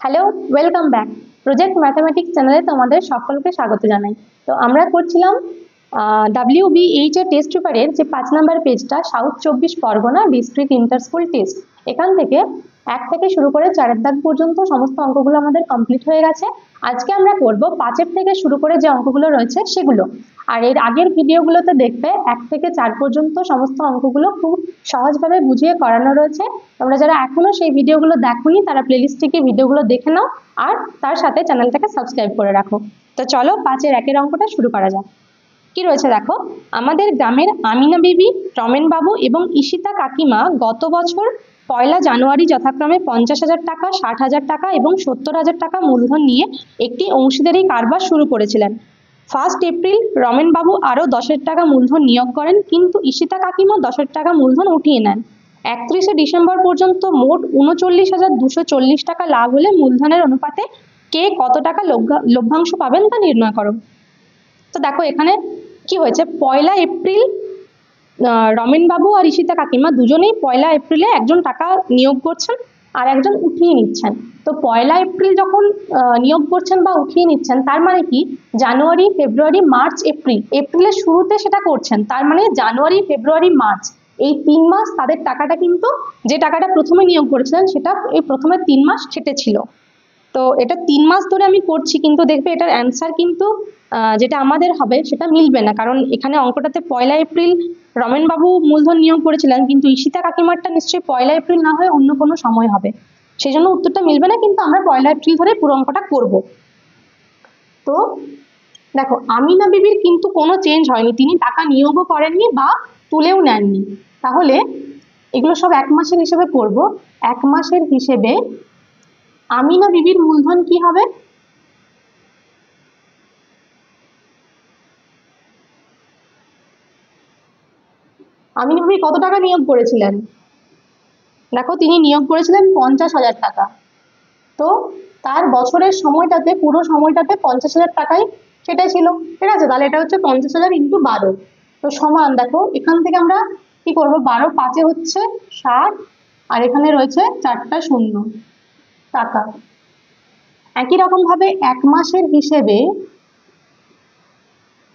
Hello, welcome back. Project mathematics চ্যানেলে তোমাদের সকলকে স্বাগত জানাই। তো আমরা করছিলাম WBH এর টেস্ট পেপারের যে 5 নাম্বার পেজটা, south 24 Pargana district inter school test. এখান থেকে 1 থেকে শুরু করে 4 দাগ পর্যন্ত সমস্ত অঙ্কগুলো আমাদের কমপ্লিট হয়ে গেছে। আজকে আমরা করব 5 থেকে শুরু করে যে অঙ্কগুলো রয়েছে সেগুলো। আর এর আগের ভিডিওগুলোতে দেখবে 1 থেকে 4 পর্যন্ত সমস্ত অঙ্কগুলো খুব সহজভাবে বুঝিয়ে করানো রয়েছে। তোমরা যারা এখনো সেই ভিডিওগুলো দেখোনি তারা প্লেলিস্ট থেকে ভিডিওগুলো দেখে নাও, আর তার সাথে চ্যানেলটাকে সাবস্ক্রাইব করে রাখো। তো চলো 5-এর 1-এর অঙ্কটা শুরু করা যাক। কি রয়েছে দেখো, আমাদের গ্রামের আমিনা বিবি, রমেন বাবু এবং ঈশিতা কাকিমা গত বছর 1 জানুয়ারি যথাক্রমে 50,000 টাকা, 60,000 টাকা এবং 70,000 টাকা মূলধন নিয়ে একটি অংশীদারি কারবার শুরু করেছিলেন। 1 এপ্রিল রমেন বাবু আরও 10,000 টাকা মূলধন নিয়োগ করেন, কিন্তু ঈশিতা কাকিমা 10,000 টাকা মূলধন উঠিয়ে নেন। 31 ডিসেম্বর পর্যন্ত মোট 39,240 টাকা লাভ হলে মূলধনের অনুপাতে কে কত টাকা লভ্যাংশ পাবেন তা নির্ণয় করো। তো দেখো এখানে কি হয়েছে, 1 এপ্রিল রমেন বাবু আর ঈশিতা কাকিমা দুজনেই 1 এপ্রিলে একজন টাকা নিয়োগ করছেন আর একজন উঠিয়ে নিচ্ছেন। তো 1 এপ্রিল যখন নিয়োগ করছেন বা উঠিয়ে নিচ্ছেন, তার মানে কি জানুয়ারি, ফেব্রুয়ারি, মার্চ, এপ্রিলের শুরুতে সেটা করছেন, তার মানে জানুয়ারি, ফেব্রুয়ারি, মার্চ এই 3 মাস তাদের টাকাটা কিন্তু, যে টাকাটা প্রথমে নিয়োগ করেছিলেন সেটা এই প্রথমে 3 মাস খেটেছিল। তো এটা 3 মাস ধরে আমি করছি, কিন্তু দেখবে এটার অ্যান্সার কিন্তু যেটা আমাদের হবে সেটা মিলবে না, কারণ এখানে অঙ্কটাতে 1 এপ্রিল রমেন বাবু মূলধন নিয়োগ করেছিলেন, কিন্তু ঈশিতা কাকিমারটা নিশ্চয়ই 1 এপ্রিল না হয়ে অন্য কোনো সময় হবে, সেই জন্য উত্তরটা মিলবে না। কিন্তু আমরা 1 এপ্রিল ধরে পুরো অঙ্কটা করব। তো দেখো আমিনা বিবির কিন্তু কোনো চেঞ্জ হয়নি, তিনি টাকা নিয়োগও করেননি বা তুলেও নেননি। তাহলে এগুলো সব 1 মাসের হিসেবে করব। 1 মাসের হিসেবে আমিনা বিবির মূলধন কি হবে? আমিনা বিবি কত টাকা নিয়োগ করেছিলেন? দেখো তিনি নিয়োগ করেছিলেন 50,000 টাকা। তো তার বছরের সময়টাতে, পুরো সময়টাতে 50,000 টাকাই সেটাই ছিল, ঠিক আছে? তাহলে এটা হচ্ছে 50,000 × 12। তো সমান, দেখো এখান থেকে আমরা কি করব, 12 5 হচ্ছে 60, আর এখানে রয়েছে 4টা শূন্য টাকা। একই রকম ভাবে 1 মাসের হিসেবে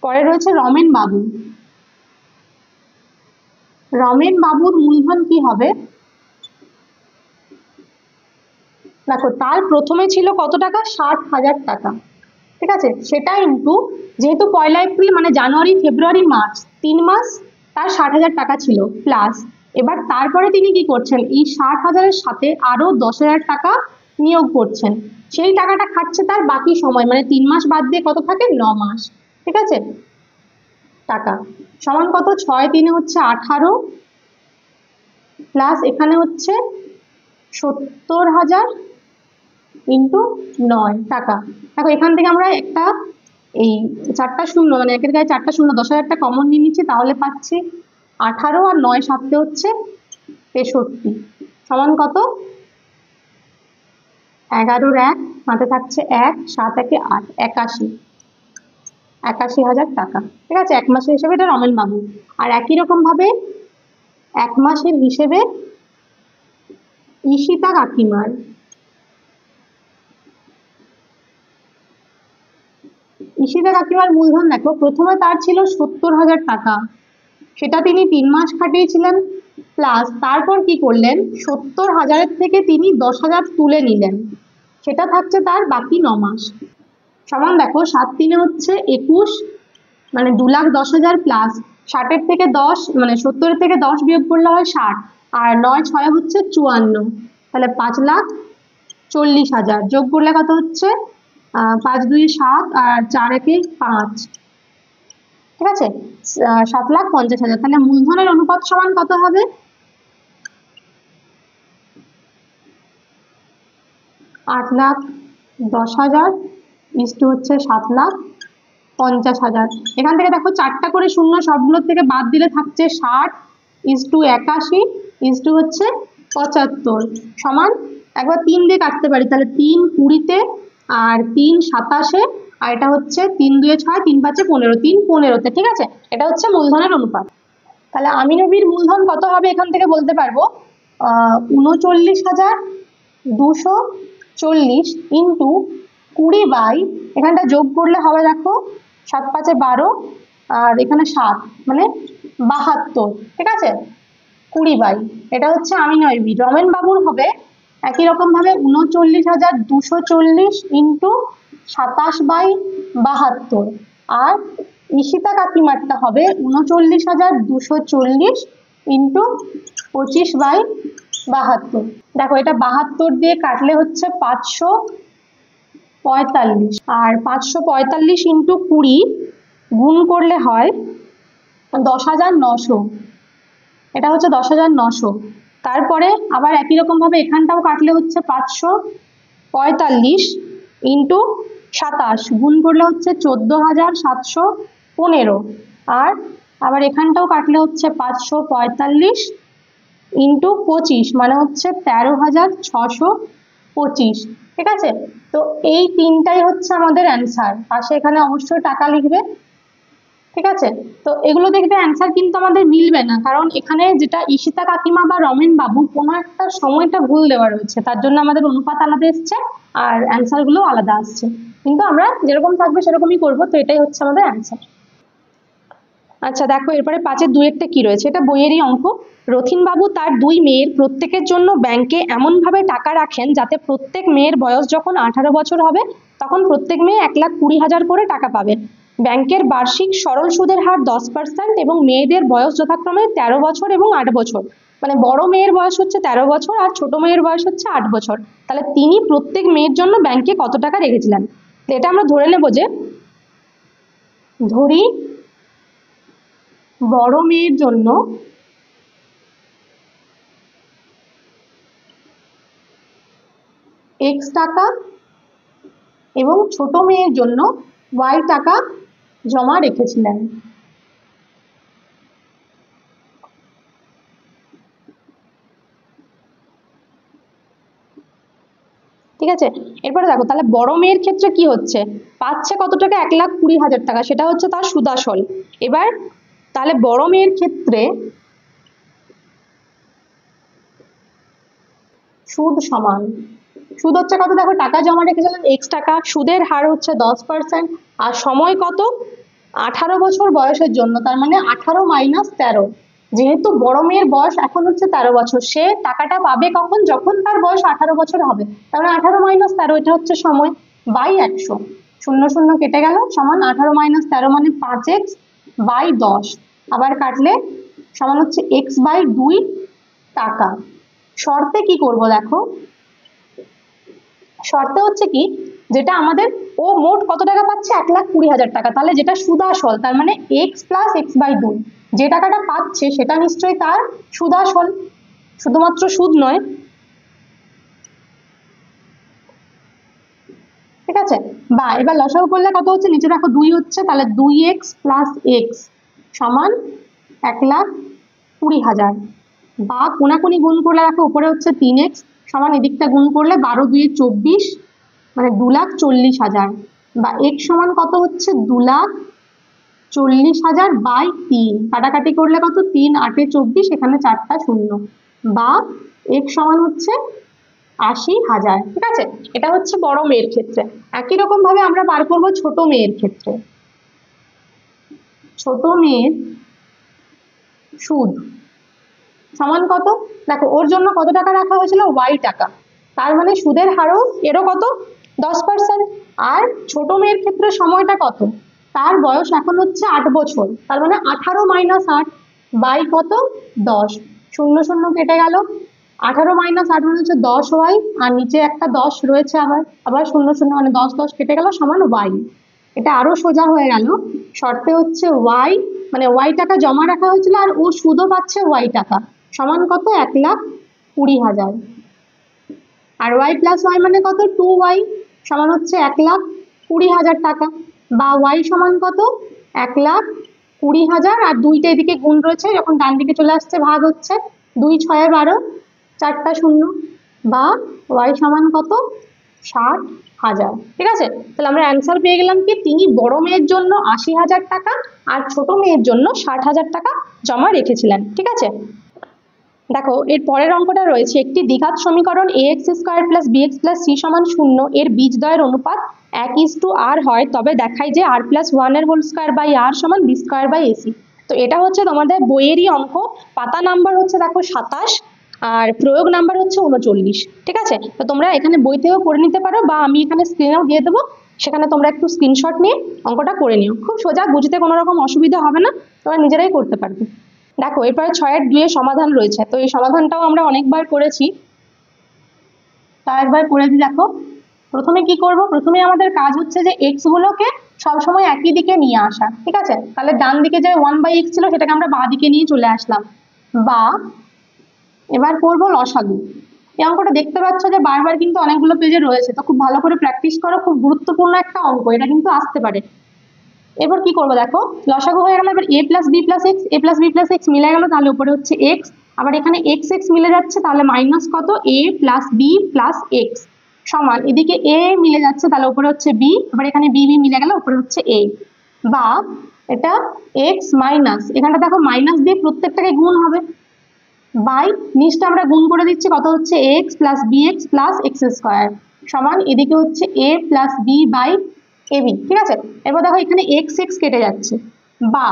পরে রয়েছে রমেন বাবু। রমেন বাবুর মূলধন কি হবে? দেখো তার প্রথমে ছিল কত টাকা, 60,000 টাকা, ঠিক আছে? সেটা ইন্টু, যেহেতু 1 এপ্রিল মানে জানুয়ারি, ফেব্রুয়ারি, মার্চ 3 মাস তার 60,000 টাকা ছিল, প্লাস এবার তারপরে তিনি কি করছেন, এই 60,000-এর সাথে আরো 10,000 টাকা নিয়োগ করছেন, সেই টাকাটা খাচ্ছে তার বাকি সময়, মানে 3 মাস বাদ দিয়ে কত থাকে, 9 মাস, ঠিক আছে? টাকা সমান কত, 6 3 হচ্ছে 18, প্লাস এখানে হচ্ছে 70,000 ইন্টু 9 টাকা। দেখো এখান থেকে আমরা একটা এই 4টা শূন্য, মানে একের গায়ে 4টা শূন্য, 10,000টা কমন নিয়ে নিচ্ছি, তাহলে পাচ্ছি 18 আর 9 7 হচ্ছে 63, সমান কত, 11-র 1 হাতে থাকছে 1, 7 1 8, 81,000 টাকা, ঠিক আছে? 1 মাসের হিসেবে এটা রমেন বাবু। আর একই রকম ভাবে 1 মাসের হিসেবে ঈশিতা কাকিমার। ঈশিতা কাকিমার মূলধন দেখো, প্রথমে তার ছিল 70,000 টাকা, সেটা তিনি 3 মাস খাটিয়েছিলেন, প্লাস তারপর কি করলেন, 70,000-এর থেকে তিনি 10,000 তুলে নিলেন, সেটা থাকছে তার বাকি 9 মাস। সমান দেখো 7 3 হচ্ছে 21, মানে 2,10,000, প্লাস 60-এর থেকে 10, মানে 70-এর থেকে 10 বিয়োগ করলে হয় 60, আর 9 6 হচ্ছে 54, তাহলে 5,40,000 যোগ করলে কত হচ্ছে, 5 2 7 আর 4 1 5, ঠিক আছে? 7,50,000। তাহলে মূলধনের অনুপাত সমান কত হবে, 8,10,000 ইস্টু হচ্ছে 7,50,000। এখান থেকে দেখো 4টা করে শূন্য সবগুলোর থেকে বাদ দিলে থাকছে 60 ইস্টু 81 ইস্টু হচ্ছে 75, সমান একবার 3 দিয়ে কাটতে পারি, তাহলে 3 20-তে আর 3 27-এ, আর এটা হচ্ছে 3 2 6, 3 5 15, 3 15-তে, ঠিক আছে? এটা হচ্ছে মূলধনের অনুপাত। তাহলে আমিনবির মূলধন কত হবে এখান থেকে বলতে পারবো, 39,200 40 ইন্টু 20 বাই এখানটা যোগ করলে হবে দেখো 7 5 12 আর এখানে 7 মানে 72, ঠিক আছে। 20 বাই এটা হচ্ছে আমি নয় বি, রমেন বাবুর হবে একই রকম ভাবে 39,240 ইন্টু 27 বাই 72, আর ঈশিতা কাকিমারটা হবে 39,240 ইন্টু 25 বাই 72। দেখো এটা 72 দিয়ে কাটলে হচ্ছে 545, আর 545 ইন্টু 20 গুণ করলে হয় 10,900, এটা হচ্ছে 10,900। তারপরে আবার একই রকম ভাবে এখানটাও কাটলে হচ্ছে 545 ইন্টু 27 গুণ করলে হচ্ছে 14,715, আর আবার এখানটাও কাটলে হচ্ছে 545 ইন্টু 25 মানে হচ্ছে 13,625, ঠিক আছে। তো এই তিনটাই হচ্ছে আমাদের অ্যান্সার। পাশে এখানে অবশ্যই টাকা লিখবে, ঠিক আছে। তো এগুলো দেখবে অ্যান্সার কিন্তু আমাদের মিলবে না, কারণ এখানে যেটা ঈশিতা কাকিমা বা রমেন বাবু কোনো একটা সময়টা ভুল দেওয়া রয়েছে, তার জন্য আমাদের অনুপাত আলাদা এসছে আর অ্যান্সার গুলো আলাদা আসছে, কিন্তু আমরা যেরকম থাকবে সেরকমই করবো। তো এটাই হচ্ছে আমাদের অ্যান্সার। আচ্ছা দেখো এরপরে 5-এর 2-এরটা কি রয়েছে, এটা বইয়েরই অঙ্ক। রথিন বাবু তার 2 মেয়ের প্রত্যেকের জন্য ব্যাংকে এমনভাবে টাকা রাখেন যাতে প্রত্যেক মেয়ের বয়স যখন 18 বছর হবে তখন প্রত্যেক মেয়ে 1,20,000 করে টাকা পাবে। ব্যাংকের বার্ষিক সরল সুদের হার 10% এবং মেয়েদের বয়স যথাক্রমে 13 বছর এবং 8 বছর, মানে বড় মেয়ের বয়স হচ্ছে 13 বছর আর ছোট মেয়ের বয়স হচ্ছে 8 বছর। তাহলে তিনি প্রত্যেক মেয়ের জন্য ব্যাংকে কত টাকা রেখেছিলেন? তো এটা আমরা ধরে নেব যে, ধরি বড় মেয়ের জন্য x টাকা এবং ছোট মেয়ের জন্য y টাকা জমা রেখেছিলেন। ঠিক আছে, এরপরে দেখো তাহলে বড় মেয়ের ক্ষেত্রে কি হচ্ছে, পাচ্ছে কত টাকা? 1,20,000 টাকা, সেটা হচ্ছে তার সুদাসল। এবার তাহলে বড় মেয়ের ক্ষেত্রে সুদ সমান, সুদ হচ্ছে কত? দেখো টাকা জমা রেখেছিলেন x টাকা, সুদের হার হচ্ছে 10%, আর সময় কত? 18 বছর বয়সের জন্য, তার মানে 18 মাইনাস 13। যেহেতু বড় মেয়ের বয়স এখন হচ্ছে 13 বছর, সে টাকাটা পাবে কখন? যখন তার বয়স 18 বছর হবে। তার মানে 18 মাইনাস 13 এটা হচ্ছে সময়, বাই 100, 0 0 কেটে গেল, সমান 18 মাইনাস 13 মানে 5x বাই 10, আবার কাটলে সমান হচ্ছে x বাই 2 টাকা। শর্তে কি করব দেখো, শর্তে হচ্ছে কি, যেটা আমাদের ও মোট কত টাকা পাচ্ছে? 1,20,000 টাকা, তাহলে যেটা সুদাসল তার মানে x প্লাস x বাই 2, যে টাকাটা পাচ্ছে সেটা নিশ্চয়ই তার সুদাসল, শুধুমাত্র সুদ নয়, ঠিক আছে। বা এবার লসাগু করলে কত হচ্ছে? নিচে দেখো 2 হচ্ছে, তাহলে 2x প্লাস x সমান 1,20,000, বা কোনাকুনি গুণ করলে দেখো উপরে হচ্ছে 3x সমান এদিকটা গুণ করলে 12 2 24 মানে 2,40,000, বা x সমান কত হচ্ছে? 2,40,000 বাই 3, কাটাকাটি করলে কত? 3 8 24, এখানে 4টা 0, বা x সমান হচ্ছে 80,000, ঠিক আছে। এটা হচ্ছে বড় মেয়ের ক্ষেত্রে। একই রকম ভাবে আমরা বার করবো ছোট মেয়ের ক্ষেত্রে। ছোট মেয়ের সুদ সমান কত? দেখো ওর জন্য কত টাকা রাখা হয়েছিল? y টাকা, তার মানে সুদের হারও এরও কত? 10%। আর ছোট মেয়ের ক্ষেত্রে সময়টা কত? তার বয়স এখন হচ্ছে 8 বছর, তার মানে 18 মাইনাস 8 বাই কত? 10, 0 0 কেটে গেল, 18 মাইনাস 8 মানে হচ্ছে 10y, আর নিচে একটা 10 রয়েছে, আবার 0 0 মানে 10 10 কেটে গেল, সমান y। এটা আরো সোজা হয়ে গেল। শর্তে হচ্ছে y মানে y টাকা জমা রাখা হয়েছিল আর ও সুদও পাচ্ছে y টাকা, সমান কত? 1,20,000, আর y প্লাস y মানে কত? 2y সমান হচ্ছে 1,20,000 টাকা, বা y সমান কত? 1,20,000, আর 2টা এদিকে গুণ রয়েছে, যখন ডান দিকে চলে আসছে ভাগ হচ্ছে, 2 6 12, 4টা 0, বা y সমান কত? 60,000, ঠিক আছে। তাহলে আমরা অ্যান্সার পেয়ে গেলাম কি, তিনি বড় মেয়ের জন্য 80,000 টাকা আর ছোট মেয়ের জন্য 60,000 টাকা জমা রেখেছিলেন, ঠিক আছে। দেখো এর পরের অঙ্কটা রয়েছে একটি দ্বিঘাত সমীকরণ ax square plus bx plus c সমান 0 এর বীজদ্বয়ের অনুপাত 1:r হয়, তবে দেখায় যে r প্লাস 1 এর হোল স্কয়ার বাই r সমান b স্কয়ার বাই ac। তো এটা হচ্ছে তোমাদের বইয়েরই অঙ্ক, পাতা নাম্বার হচ্ছে দেখো 27 আর প্রয়োগ নাম্বার হচ্ছে 39। ঠিক আছে, তো তোমরা এখানে বই থেকেও করে নিতে পারো বা আমি এখানে স্ক্রিনেও দিয়ে দেবো, সেখানে তোমরা একটু স্ক্রিনশট নিয়ে অঙ্কটা করে নিও। খুব সোজা, বুঝতে কোনো রকম অসুবিধা হবে না, তোমরা নিজেরাই করতে পারবে। দেখো এরপরে 6-2 এর সমাধান রয়েছে, তো এই সমাধানটাও আমরা অনেকবার করেছি, তা একবার করে দিই। দেখো প্রথমে কি করব, প্রথমে আমাদের কাজ হচ্ছে যে এক্স গুলোকে সবসময় একই দিকে নিয়ে আসা। ঠিক আছে, তাহলে ডান দিকে যে 1/x ছিল সেটাকে আমরা বাঁ দিকে নিয়ে চলে আসলাম। বা এবার করব লসাগু। এই অঙ্কটা দেখতে পাচ্ছ যে বারবার কিন্তু অনেকগুলো পেজে রয়েছে, তো খুব ভালো করে প্র্যাকটিস করো, খুব গুরুত্বপূর্ণ একটা অঙ্ক, এটা কিন্তু আসতে পারে। এবার কি করবো, দেখো লসাগু হয়ে গেল, এবার a plus B plus X, a plus B plus X মিলে গেল, তাহলে উপরে হচ্ছে এক্স, আবার এখানে এক্স এক্স মিলে যাচ্ছে, তাহলে মাইনাস কত a plus B plus X সমান এদিকে a মিলে যাচ্ছে, তাহলে উপরে হচ্ছে b, আবার এখানে b b মিলে গেল, উপরে হচ্ছে a। বা এটা x মাইনাস, এখানটা দেখো মাইনাস দিয়ে প্রত্যেকটাকে গুণ হবে, বাই নিচটা আমরা গুণ করে দিচ্ছি, কত হচ্ছে X plus B X plus X square সমান এদিকে হচ্ছে a plus B by AB. ঠিক আছে, এবার দেখো এখানে এক্স এক্স কেটে যাচ্ছে, বা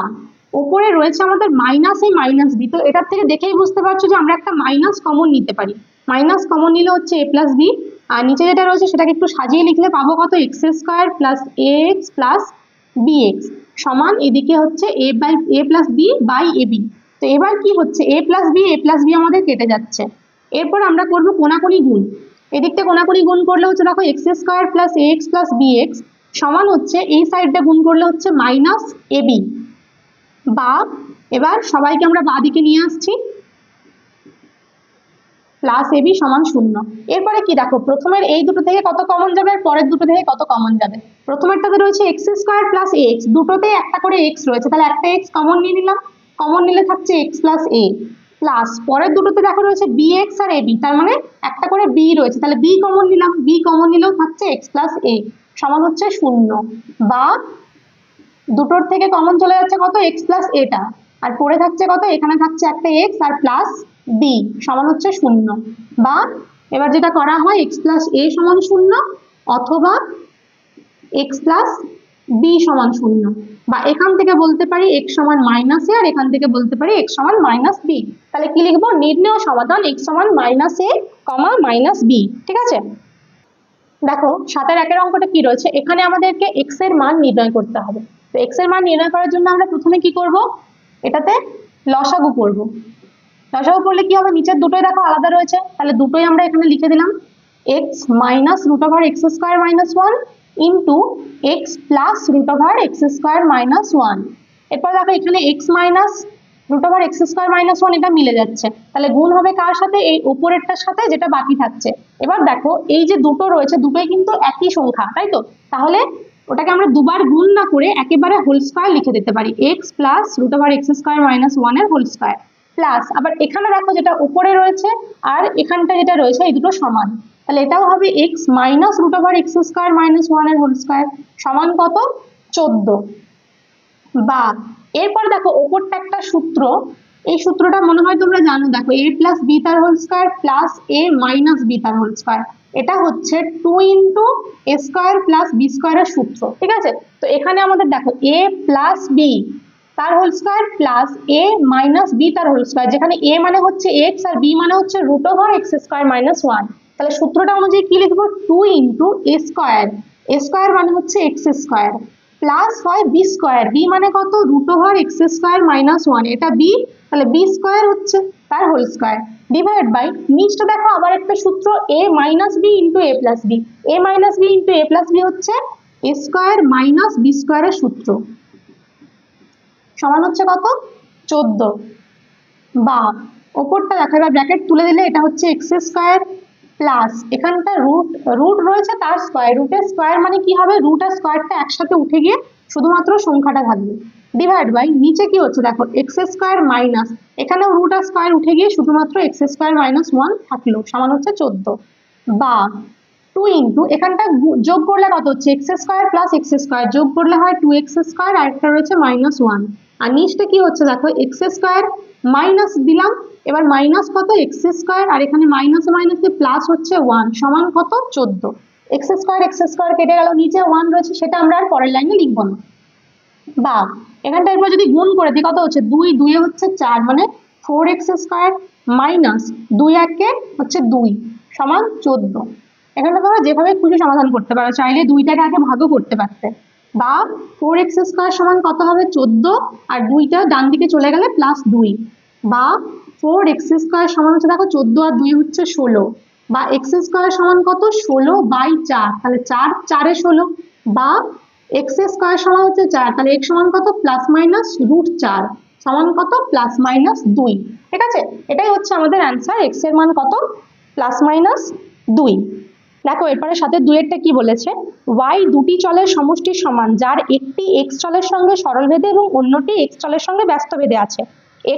উপরে রয়েছে আমাদের মাইনাস এ মাইনাস বি, তো এটার থেকে দেখেই বুঝতে পারছো যে আমরা একটা মাইনাস কমন নিতে পারি। মাইনাস কমন নিলে হচ্ছে এ প্লাস বি, আর নিচে যেটা রয়েছে সেটাকে একটু সাজিয়ে লিখলে পাবো কত, x square plus A X plus B x সমান এদিকে হচ্ছে এ প্লাস বি বাই এবি। তো এবার কি হচ্ছে, এ প্লাস বি আমাদের কেটে যাচ্ছে। এরপর আমরা করব কোনাকুনি গুণ, এদিকটা কোনাকুনি গুণ করলে হচ্ছে দেখো x square plus A X plus B x সমান হচ্ছে এই সাইডটা গুণ করলে হচ্ছে মাইনাস এবি। বা এবার সবাইকে আমরা বাঁ দিকে নিয়ে আসছি, প্লাস এবি সমান 0। এরপরে কি দেখো, প্রথমের এই দুটো থেকে কত কমন যাবে আর পরের দুটো থেকে কত কমন যাবে। প্রথমেরটাতে রয়েছে X square plus A x, দুটোতে একটা করে এক্স রয়েছে, তাহলে একটা এক্স কমন নিয়ে নিলাম, কমন নিলে থাকছে এক্স প্লাস এ, প্লাস পরের দুটোতে দেখো রয়েছে বি এক্স আর এবি, তার মানে একটা করে বি রয়েছে, তাহলে বি কমন নিলাম, বি কমন নিলেও থাকছে এক্স প্লাস এ সমান হচ্ছে 0। বা দুটোর থেকে কমন চলে যাচ্ছে কত, এক্স প্লাস এটা, আর পড়ে থাকছে কত, এখানে থাকছে একটা এক্স আর প্লাস বি সমান হচ্ছে 0। বা এবার যেটা করা হয় এক্স প্লাস এ সমান 0 অথবা এক্স প্লাস বি সমান 0, বা এখান থেকে বলতে পারি এক্স সমান মাইনাস এ, আর এখান থেকে বলতে পারি এক্স সমান মাইনাস বি। তাহলে কি লিখবো, নির্ণেয় সমাধান এক্স সমান মাইনাস এ কমা মাইনাস বি। ঠিক আছে, দেখো 7-1 অঙ্কটা কি রয়েছে, এখানে আমাদেরকে এক্স এর মান নির্ণয় করতে হবে। তো এক্স এর মান নির্ণয় করার জন্য আমরা প্রথমে কি করব, এটাতে লসাগু করব। লসাগু করলে কি হবে, নিচের দুটোই দেখো আলাদা রয়েছে, তাহলে দুটোই আমরা এখানে লিখে দিলাম, X minus root over x square minus 1 into X plus root over x square minus 1। এরপর দেখো এখানে X minus root over x square minus 1 এটা মিলে যাচ্ছে, তাহলে গুণ হবে কার সাথে, এই উপরেরটার সাথে যেটা বাকি থাকছে। এবার দেখো এই যে দুটো রয়েছে দুটোই কিন্তু একই সংখ্যা, তাই তো, তাহলে ওটাকে আমরা দুবার গুণ না করে একেবারে হোল স্কোয়ার লিখে দিতে পারি, X plus root over x square minus 1 এর হোল স্কোয়ার, প্লাস আবার এখানে দেখো যেটা উপরে রয়েছে আর এখানটা যেটা রয়েছে এই দুটো সমান, তাহলে এটাও হবে X minus root over x square minus 1 এর হোল স্কোয়ার সমান কত, 14। বা এরপর দেখো ওপরটা একটা সূত্র, এই সূত্রটা মনে হয় তোমরা জানো, দেখো এ প্লাস বি তার whole square plus A minus B তার হোল স্কোয়ার, এটা হচ্ছে 2 into A square plus B স্কোয়ারের সূত্র। ঠিক আছে, তো এখানে আমাদের দেখো এ প্লাস বি তার whole square plus A minus B তার হোল স্কোয়ার, যেখানে এ মানে হচ্ছে এক্স আর বি মানে হচ্ছে root over x square minus 1, তাহলে সূত্রটা অনুযায়ী কি লিখবো, 2 ইন্টু এ স্কোয়ার মানে হচ্ছে এক্স স্কোয়ার প্লাস হয় বি স্কোয়ার, বি মানে কত, root over x square minus 1, এটা বি, তাহলে বি স্কোয়ার হচ্ছে তার হোল স্কোয়ার ডিভাইড বাই নিচটা দেখো আবার একটা সূত্র, এ মাইনাস বি ইন্টু এ প্লাস বি, এ মাইনাস বি ইন্টু এ প্লাস বি হচ্ছে এ স্কোয়ার মাইনাস বি স্কোয়ারের সূত্র সমান হচ্ছে কত, 14। বা ওপরটা দেখো এবার ব্র্যাকেট তুলে দিলে এটা হচ্ছে এক্স স্কোয়ার প্লাস এখানটা রুট রয়েছে তার স্কোয়ার, রুটের স্কোয়ার মানে কি হবে, রুট আর স্কোয়ারটা একসাথে উঠে গিয়ে শুধুমাত্র সংখ্যাটা থাকবে, ডিভাইড বাই নিচে কি হচ্ছে দেখো এক্স স্কোয়ার মাইনাস এখানেও রুট আর স্কোয়ার উঠে গিয়ে শুধুমাত্র এক্স স্কোয়ার মাইনাস 1 থাকলো সমান হচ্ছে 14। বা 2 ইন্টু এখানটা যোগ করলে কত হচ্ছে, X square plus X square যোগ করলে হয় 2x স্কোয়ার, আর একটা রয়েছে মাইনাস 1, আর নিচটা কি হচ্ছে দেখো এক্স স্কোয়ার মাইনাস দিলাম, এবার মাইনাস কত এক্স স্কোয়ার, আর এখানে মাইনাসে মাইনাসে প্লাস হচ্ছে 1 সমান কত 14। এক্স স্কোয়ার কেটে গেল, নিচে 1 রয়েছে সেটা আমরা আর পরের লাইনে লিখবো না। বা এখানটা এরপর যদি গুণ করে দিই কত হচ্ছে 2 2 এ হচ্ছে 4 মানে 4x স্কোয়ার মাইনাস 2 1 হচ্ছে 2 সমান 14। এখানে তোমরা যেভাবে খুশি সমাধান করতে পারো, চাইলে 2টাকে আগে ভাগও করতে পারতে। বা 4x স্কোয়ার সমান কত হবে 14, আর 2টা ডান দিকে চলে গেলে প্লাস 2। বা 4x স্কোয়ার সমান হচ্ছে দেখো 14 আর 2 হচ্ছে 16। বা x স্কোয়ার সমান কত 16/4, তাহলে 4 4 এ 16। বা এক্স স্কোয়ার সমান হচ্ছে 4, তাহলে x সমান কত প্লাস মাইনাস √4 সমান কত প্লাস মাইনাস 2। ঠিক আছে, এটাই হচ্ছে আমাদের অ্যান্সার, x এর মান কত প্লাস মাইনাস 2। দেখো এরপরে সাথে 2 এরটা কি বলেছে, y দুটি চলের সমষ্টির সমান যার একটি x চলের সঙ্গে সরলভেদে এবং অন্যটি x চলের সঙ্গে ব্যস্তভেদে আছে।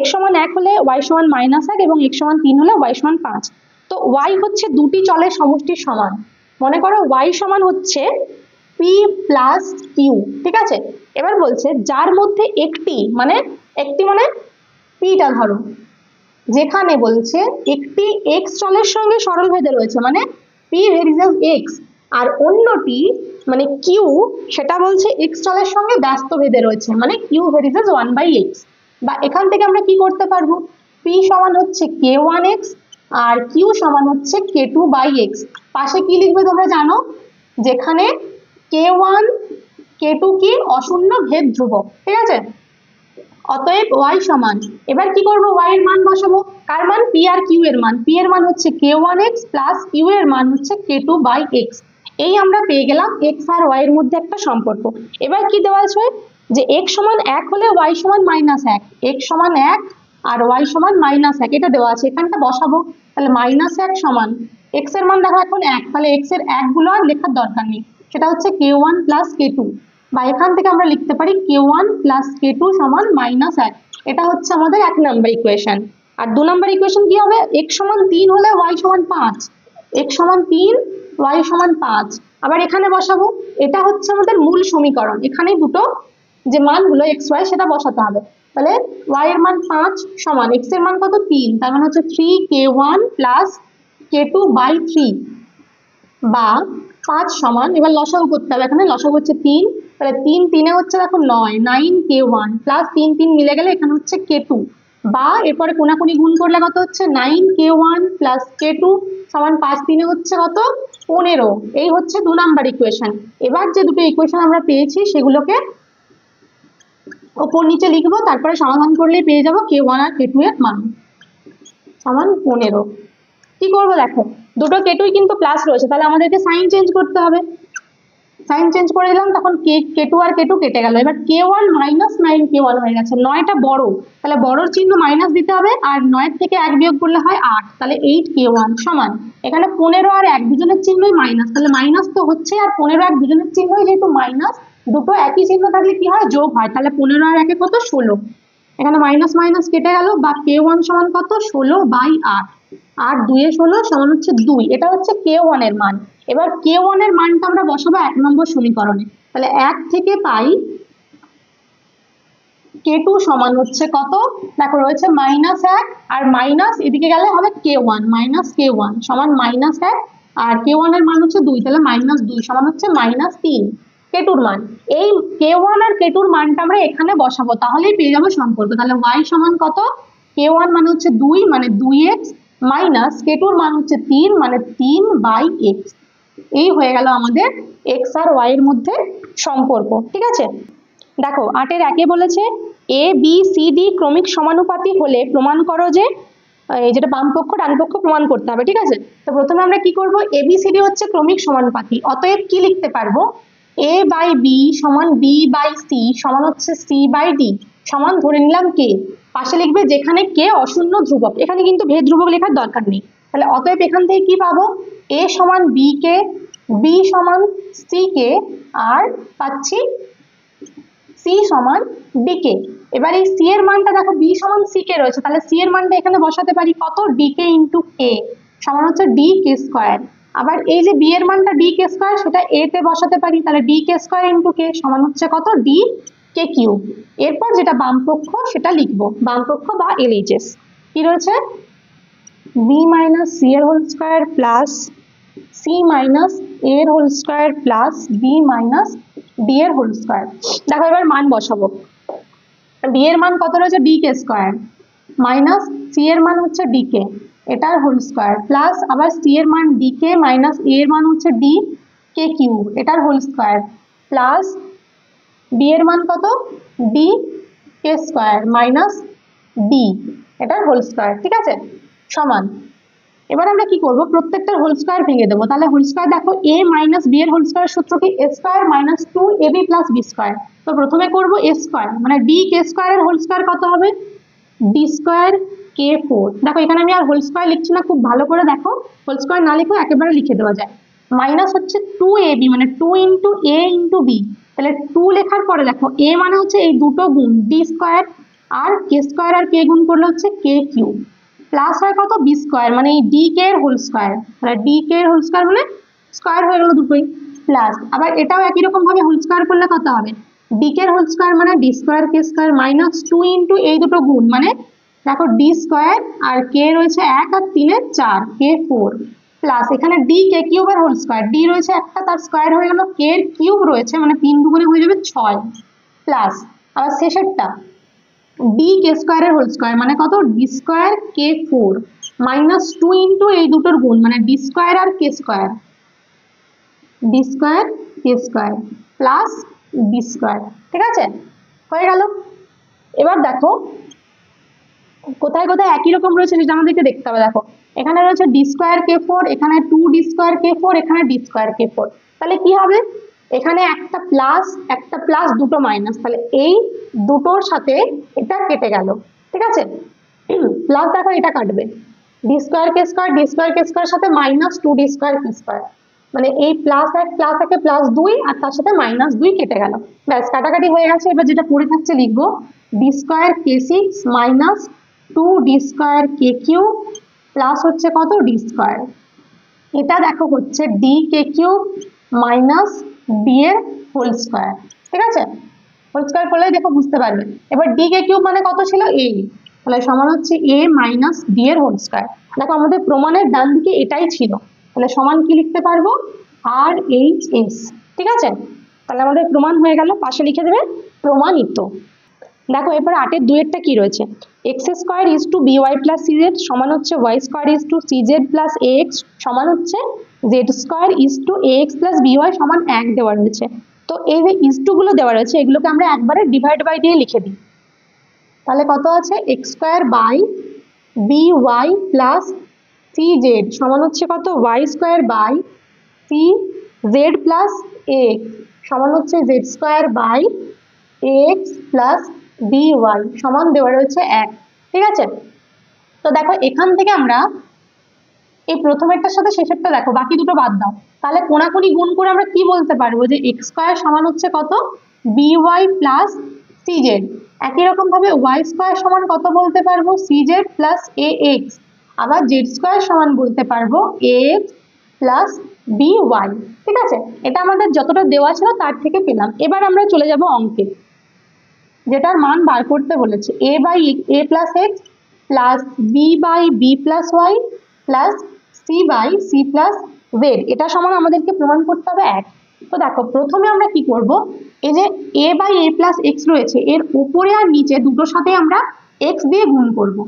x সমান 1 হলে y সমান -1 এবং x সমান 3 হলে y সমান 5। তো y হচ্ছে দুটি চলের সমষ্টির সমান। মনে করো y সমান হচ্ছে p প্লাস q, ঠিক আছে। এবার বলছে যার মধ্যে একটি মানে পিটা ধরো, যেখানে বলছে একটি x চলের সঙ্গে সরলভেদে রয়েছে মানে p ভেরিজেস x, আর অন্যটি মানে q সেটা বলছে x চলের সঙ্গে ব্যস্তভেদে রয়েছে মানে q ভেরিজেস 1/x। বা এখান থেকে আমরা কি করতে পারবো, p সমান হচ্ছে k1x আর q সমান হচ্ছে k2/x। পাশে কি লিখবে তোমরা জানো, যেখানে k1 k2 কি অশূন্য ভেদ ধ্রুবক, ঠিক আছে। অতএব y সমান, এবার কি করব y এর মান বসাবো, কার মান p আর q এর মান, p এর মান হচ্ছে k1x প্লাস q এর মান হচ্ছে k2/x। এই আমরা পেয়ে গেলাম x আর y এর মধ্যে একটা সম্পর্ক। এবার কি দেওয়া আছে যে x সমান 1 হলে y সমান -1, x সমান 1 আর y সমান -1 এটা দেওয়া আছে, এখানটা বসাবো। তাহলে -1 সমান x এর মান দেখো এখন 1, তাহলে x এর 1 গুলো আর লেখার দরকার নেই, সেটা হচ্ছে k1 প্লাস k2। বা এখান থেকে আমরা লিখতে পারি k1 প্লাস k2 সমান -1। এটা হচ্ছে আমাদের 1 নম্বর ইকুয়েশন। আর 2 নম্বর ইকুয়েশন কি হবে, x সমান 3 হলে y সমান 5, x সমান 3 y সমান 5। আবার এখানে বসাবো, এটা হচ্ছে আমাদের মূল সমীকরণ, এখানে দুটো যে মানগুলো x y সেটা বসাতে হবে। তাহলে y এর মান 5 সমান x এর মান কত 3, তার মানে হচ্ছে 3k1 প্লাস k2/3। বা 5 সমান, এবার লসাগু করতে হবে, এখানে লসাগু হচ্ছে 3, তাহলে 3 3 এ হচ্ছে দেখো 9, 9k1 প্লাস 3 3 মিলে গেলে এখানে হচ্ছে k2। বা এরপরে কোনাকুনি গুণ করলে কত হচ্ছে 9k1 প্লাস k2 সমান 5 3 এ হচ্ছে কত 15। এই হচ্ছে 2 নাম্বার ইকুয়েশন। এবার যে দুটো ইকুয়েশন আমরা পেয়েছি সেগুলোকে ওপর নিচে লিখবো, তারপরে সমাধান করলেই পেয়ে যাবো k1 আর k2 এর মান সমান 15। কি করবো দেখো, দুটো কেটুই কিন্তু প্লাস রয়েছে, তাহলে আমাদেরকে সাইন চেঞ্জ করতে হবে। সাইন চেঞ্জ করে দিলাম, তখন k2 আর k2 কেটে গেল। এবার k1 মাইনাস 9k1 হয়ে গেছে, 9টা বড় তাহলে বড়র চিহ্ন মাইনাস দিতে হবে, আর 9 থেকে 1 বিয়োগ করলে হয় 8, তাহলে 8k1 সমান এখানে 15 আর 1 দুজনের চিহ্নই মাইনাস, তাহলে মাইনাস তো হচ্ছে, আর 15 1 দুজনের চিহ্নই যেহেতু মাইনাস, দুটো একই চিহ্ন থাকলে কি হয় যোগ হয়, তাহলে 15 আর 1 কত 16। এখানে মাইনাস মাইনাস কেটে গেল, বা k1 সমান কত 16/8, আর 2 এ 16 সমান হচ্ছে 2। এটা হচ্ছে k1 এর মান। এবার k1 এর মানটা আমরা বসাবো 1 নম্বর সমীকরণে, তাহলে 1 থেকে পাই k2 সমান হচ্ছে কত, দেখো রয়েছে -1 আর মাইনাস এদিকে গেলে হবে k1, -k1 সমান -1 আর k1 এর মান হচ্ছে 2, তাহলে -2 সমান হচ্ছে -3 k2 মান। এই k1 আর k2 মানটা আমরা এখানে বসাবো, তাহলেই পেয়ে যাবো সম্পর্ক। তাহলে y সমান কত, k1 মানে হচ্ছে 2 মানে 2x মাইনাস k2 মান হচ্ছে 3 মানে 3/x। এই হয়ে গেল আমাদের x আর y এর মধ্যে সম্পর্ক, ঠিক আছে। দেখো 8 এর 1 বলেছে a b c d ক্রমিক সমানুপাতি হলে প্রমাণ করো যে, এই যেটা বাম পক্ষ ডান পক্ষ প্রমাণ করতে হবে, ঠিক আছে। তো প্রথমে আমরা কি করব, a b c d হচ্ছে ক্রমিক সমানুপাতি, অতএব কি লিখতে পারবো a/b সমান b/c সমান হচ্ছে c/d সমান ধরে নিলাম k, পাশে লিখবে যেখানে k অশূন্য ধ্রুবক, এখানে কিন্তু ভেদ ধ্রুবক লেখার দরকার নেই। তাহলে অতএব এখান থেকে কি পাবো, a সমান b কে, b সমান c কে, আর পাচ্ছি c সমান d কে। এবার এই c এর মানটা দেখো b সমান c কে রয়েছে, তাহলে c এর মানটা এখানে বসাতে পারি কত, d k ইন্টু k সমান হচ্ছে d k স্কোয়ার। আবার এই যে b এর মানটা d k স্কোয়ার সেটা a তে বসাতে পারি, তাহলে d k square into k সমান হচ্ছে কত, d k কে কিউব। এরপর যেটা বাম পক্ষ সেটা লিখবো, বাম পক্ষ বা এলএইচএস কি রয়েছে, বি মাইনাস সি এর whole square plus C minus A এর whole square plus B minus D এর হোল স্কোয়ার। দেখো এবার মান বসাবো, বি এর মান কত রয়েছে ডি কে স্কোয়ার, মাইনাস সি এর মান হচ্ছে ডি কে এটার হোল স্কোয়ার প্লাস আবার সি এর মান ডি কে মাইনাস এ এর মান হচ্ছে ডি কে কিউব এটার হোল স্কোয়ার প্লাস বি এর মান কত ডি কে স্কোয়ার মাইনাস ডি এটার হোল স্কোয়ার, ঠিক আছে, সমান। এবার আমরা কি করব, প্রত্যেকটার হোল স্কোয়ার ভেঙে দেবো। তাহলে হোল স্কোয়ার দেখো এ মাইনাস বি এর হোল স্কোয়ার সূত্র কি a square minus 2ab plus b square. তো প্রথমে করব এ স্কোয়ার মানে ডি কে স্কোয়ারের হোল স্কোয়ার কত হবে ডি স্কোয়ার কে 4। দেখো এখানে আমি আর হোল স্কোয়ার লিখছি না, খুব ভালো করে দেখো, হোল স্কোয়ার না লিখেও একেবারে লিখে দেওয়া যায়। মাইনাস হচ্ছে 2ab মানে 2 ইন্টু এ ইন্টু বি, তাহলে 2 লেখার পরে দেখো এ মানে হচ্ছে এই দুটো গুণ ডি স্কোয়ার আর কে স্কোয়ার আর কে গুণ করলে হচ্ছে কে কিউব প্লাস হয় কত বি স্কোয়ার মানে এই ডি কে এর হোল স্কোয়ার, তাহলে ডি কে এর হোল স্কোয়ার মানে স্কোয়ার হয়ে গেল দুটোই প্লাস আবার এটাও একই রকম ভাবে হোল স্কোয়ার করলে কত হবে ডি কে এর হোল স্কোয়ার মানে ডি স্কোয়ার কে স্কোয়ার মাইনাস 2 ইন্টু এই দুটো গুণ মানে দেখো ডি স্কোয়ার আর কে রয়েছে 1 আর 3 এর 4 কে 4 প্লাস এখানে ডি কে কিউবের হোল স্কোয়ার, ডি রয়েছে একটা তার স্কোয়ার হয়ে গেল, কে এর কিউব রয়েছে মানে 3 দুগুণে হয়ে যাবে 6 প্লাস আবার শেষেরটা ডি কে স্কোয়ারের হোল স্কোয়ার মানে কত ডি স্কোয়ার কে 4 মাইনাস 2 ইন্টু এই দুটোর গুণ মানে ডি স্কোয়ার আর কে স্কোয়ার, ডি স্কোয়ার কে স্কোয়ার প্লাস বি স্কোয়ার, ঠিক আছে, হয়ে গেল। এবার দেখো কোথায় কোথায় একই রকম রয়েছে সেটা আমাদেরকে দেখতে হবে। দেখো এখানে রয়েছে ডি স্কোয়ার কে 4, এখানে 2 ডি স্কোয়ার কে 4, এখানে ডি স্কোয়ার কে 4, তাহলে কি হবে এখানে একটা প্লাস দুটো মাইনাস, তাহলে এই দুটোর সাথে এটা কেটে গেল, ঠিক আছে, প্লাস দেখো এটা কাটবে ডি স্কোয়ার কে স্কোয়ার, ডি স্কোয়ার কে স্কোয়ার সাথে মাইনাস 2 ডি স্কোয়ার কে স্কোয়ার মানে এই প্লাস একে প্লাস 2 আর তার সাথে মাইনাস 2 কেটে গেল, ব্যাস কাটাকাটি হয়ে গেছে। এবার যেটা পড়ে থাকছে লিখবো ডি স্কোয়ার কে 6 minus 2 D square K cube plus হচ্ছে কত ডি স্কোয়ার, এটা দেখো হচ্ছে ডি কে কিউব মাইনাস ডি এর হোল স্কোয়ার, ঠিক আছে, হোল স্কোয়ার করলেই দেখো বুঝতে পারবে। এবার ডি কে কিউব মানে কত ছিল এ, তাহলে সমান হচ্ছে এ মাইনাস ডি এর হোল স্কোয়ার। দেখো আমাদের প্রমাণের ডান দিকে এটাই ছিল, তাহলে সমান কি লিখতে পারবো আর এইচ এস, ঠিক আছে, তাহলে আমাদের প্রমাণ হয়ে গেল, পাশে লিখে দেবে প্রমাণিত। দেখো এরপর 8-এর 2-এরটা কি রয়েছে X square is to B Y plus C Z সমান হচ্ছে Y square is to C Z plus A X সমান হচ্ছে Z square is to A X plus B Y সমান 1 দেওয়া রয়েছে। তো এই যে ইজ টু গুলো দেওয়া রয়েছে এগুলোকে আমরা একবারে ডিভাইড বাই দিয়ে লিখে দিই, তাহলে কত আছে X square by B Y plus C Z সমান হচ্ছে কত Y square by C Z plus A X সমান হচ্ছে Z square by A X plus B Y সমান দেওয়া রয়েছে 1, ঠিক আছে। তো দেখো এখান থেকে আমরা এই প্রথমেরটার সাথে শেষেরটা দেখো বাকি দুটো বাদ দাও, তাহলে কোনাকুনি গুণ করে আমরা কি বলতে পারবো যে এক্স স্কোয়ার সমান হচ্ছে কত B Y plus C Z, একই রকম ভাবে ওয়াই স্কোয়ার সমান কত বলতে পারবো C Z plus A X, আবার জেড স্কোয়ার সমান বলতে পারবো A X plus B Y, ঠিক আছে, এটা আমাদের যতটা দেওয়া ছিল তার থেকে পেলাম। এবার আমরা চলে যাব অঙ্কে, যেটার মান বার করতে বলেছে a by a plus x plus B by b plus y plus c by c plus z, এটা সমান আমাদেরকে প্রমাণ করতে হবে 1। তো দেখো প্রথমে আমরা কি করব, এই যে এ বাই এ প্লাস এক্স রয়েছে এর উপরে আর নিচে দুটোর সাথে আমরা এক্স দিয়ে গুণ করব,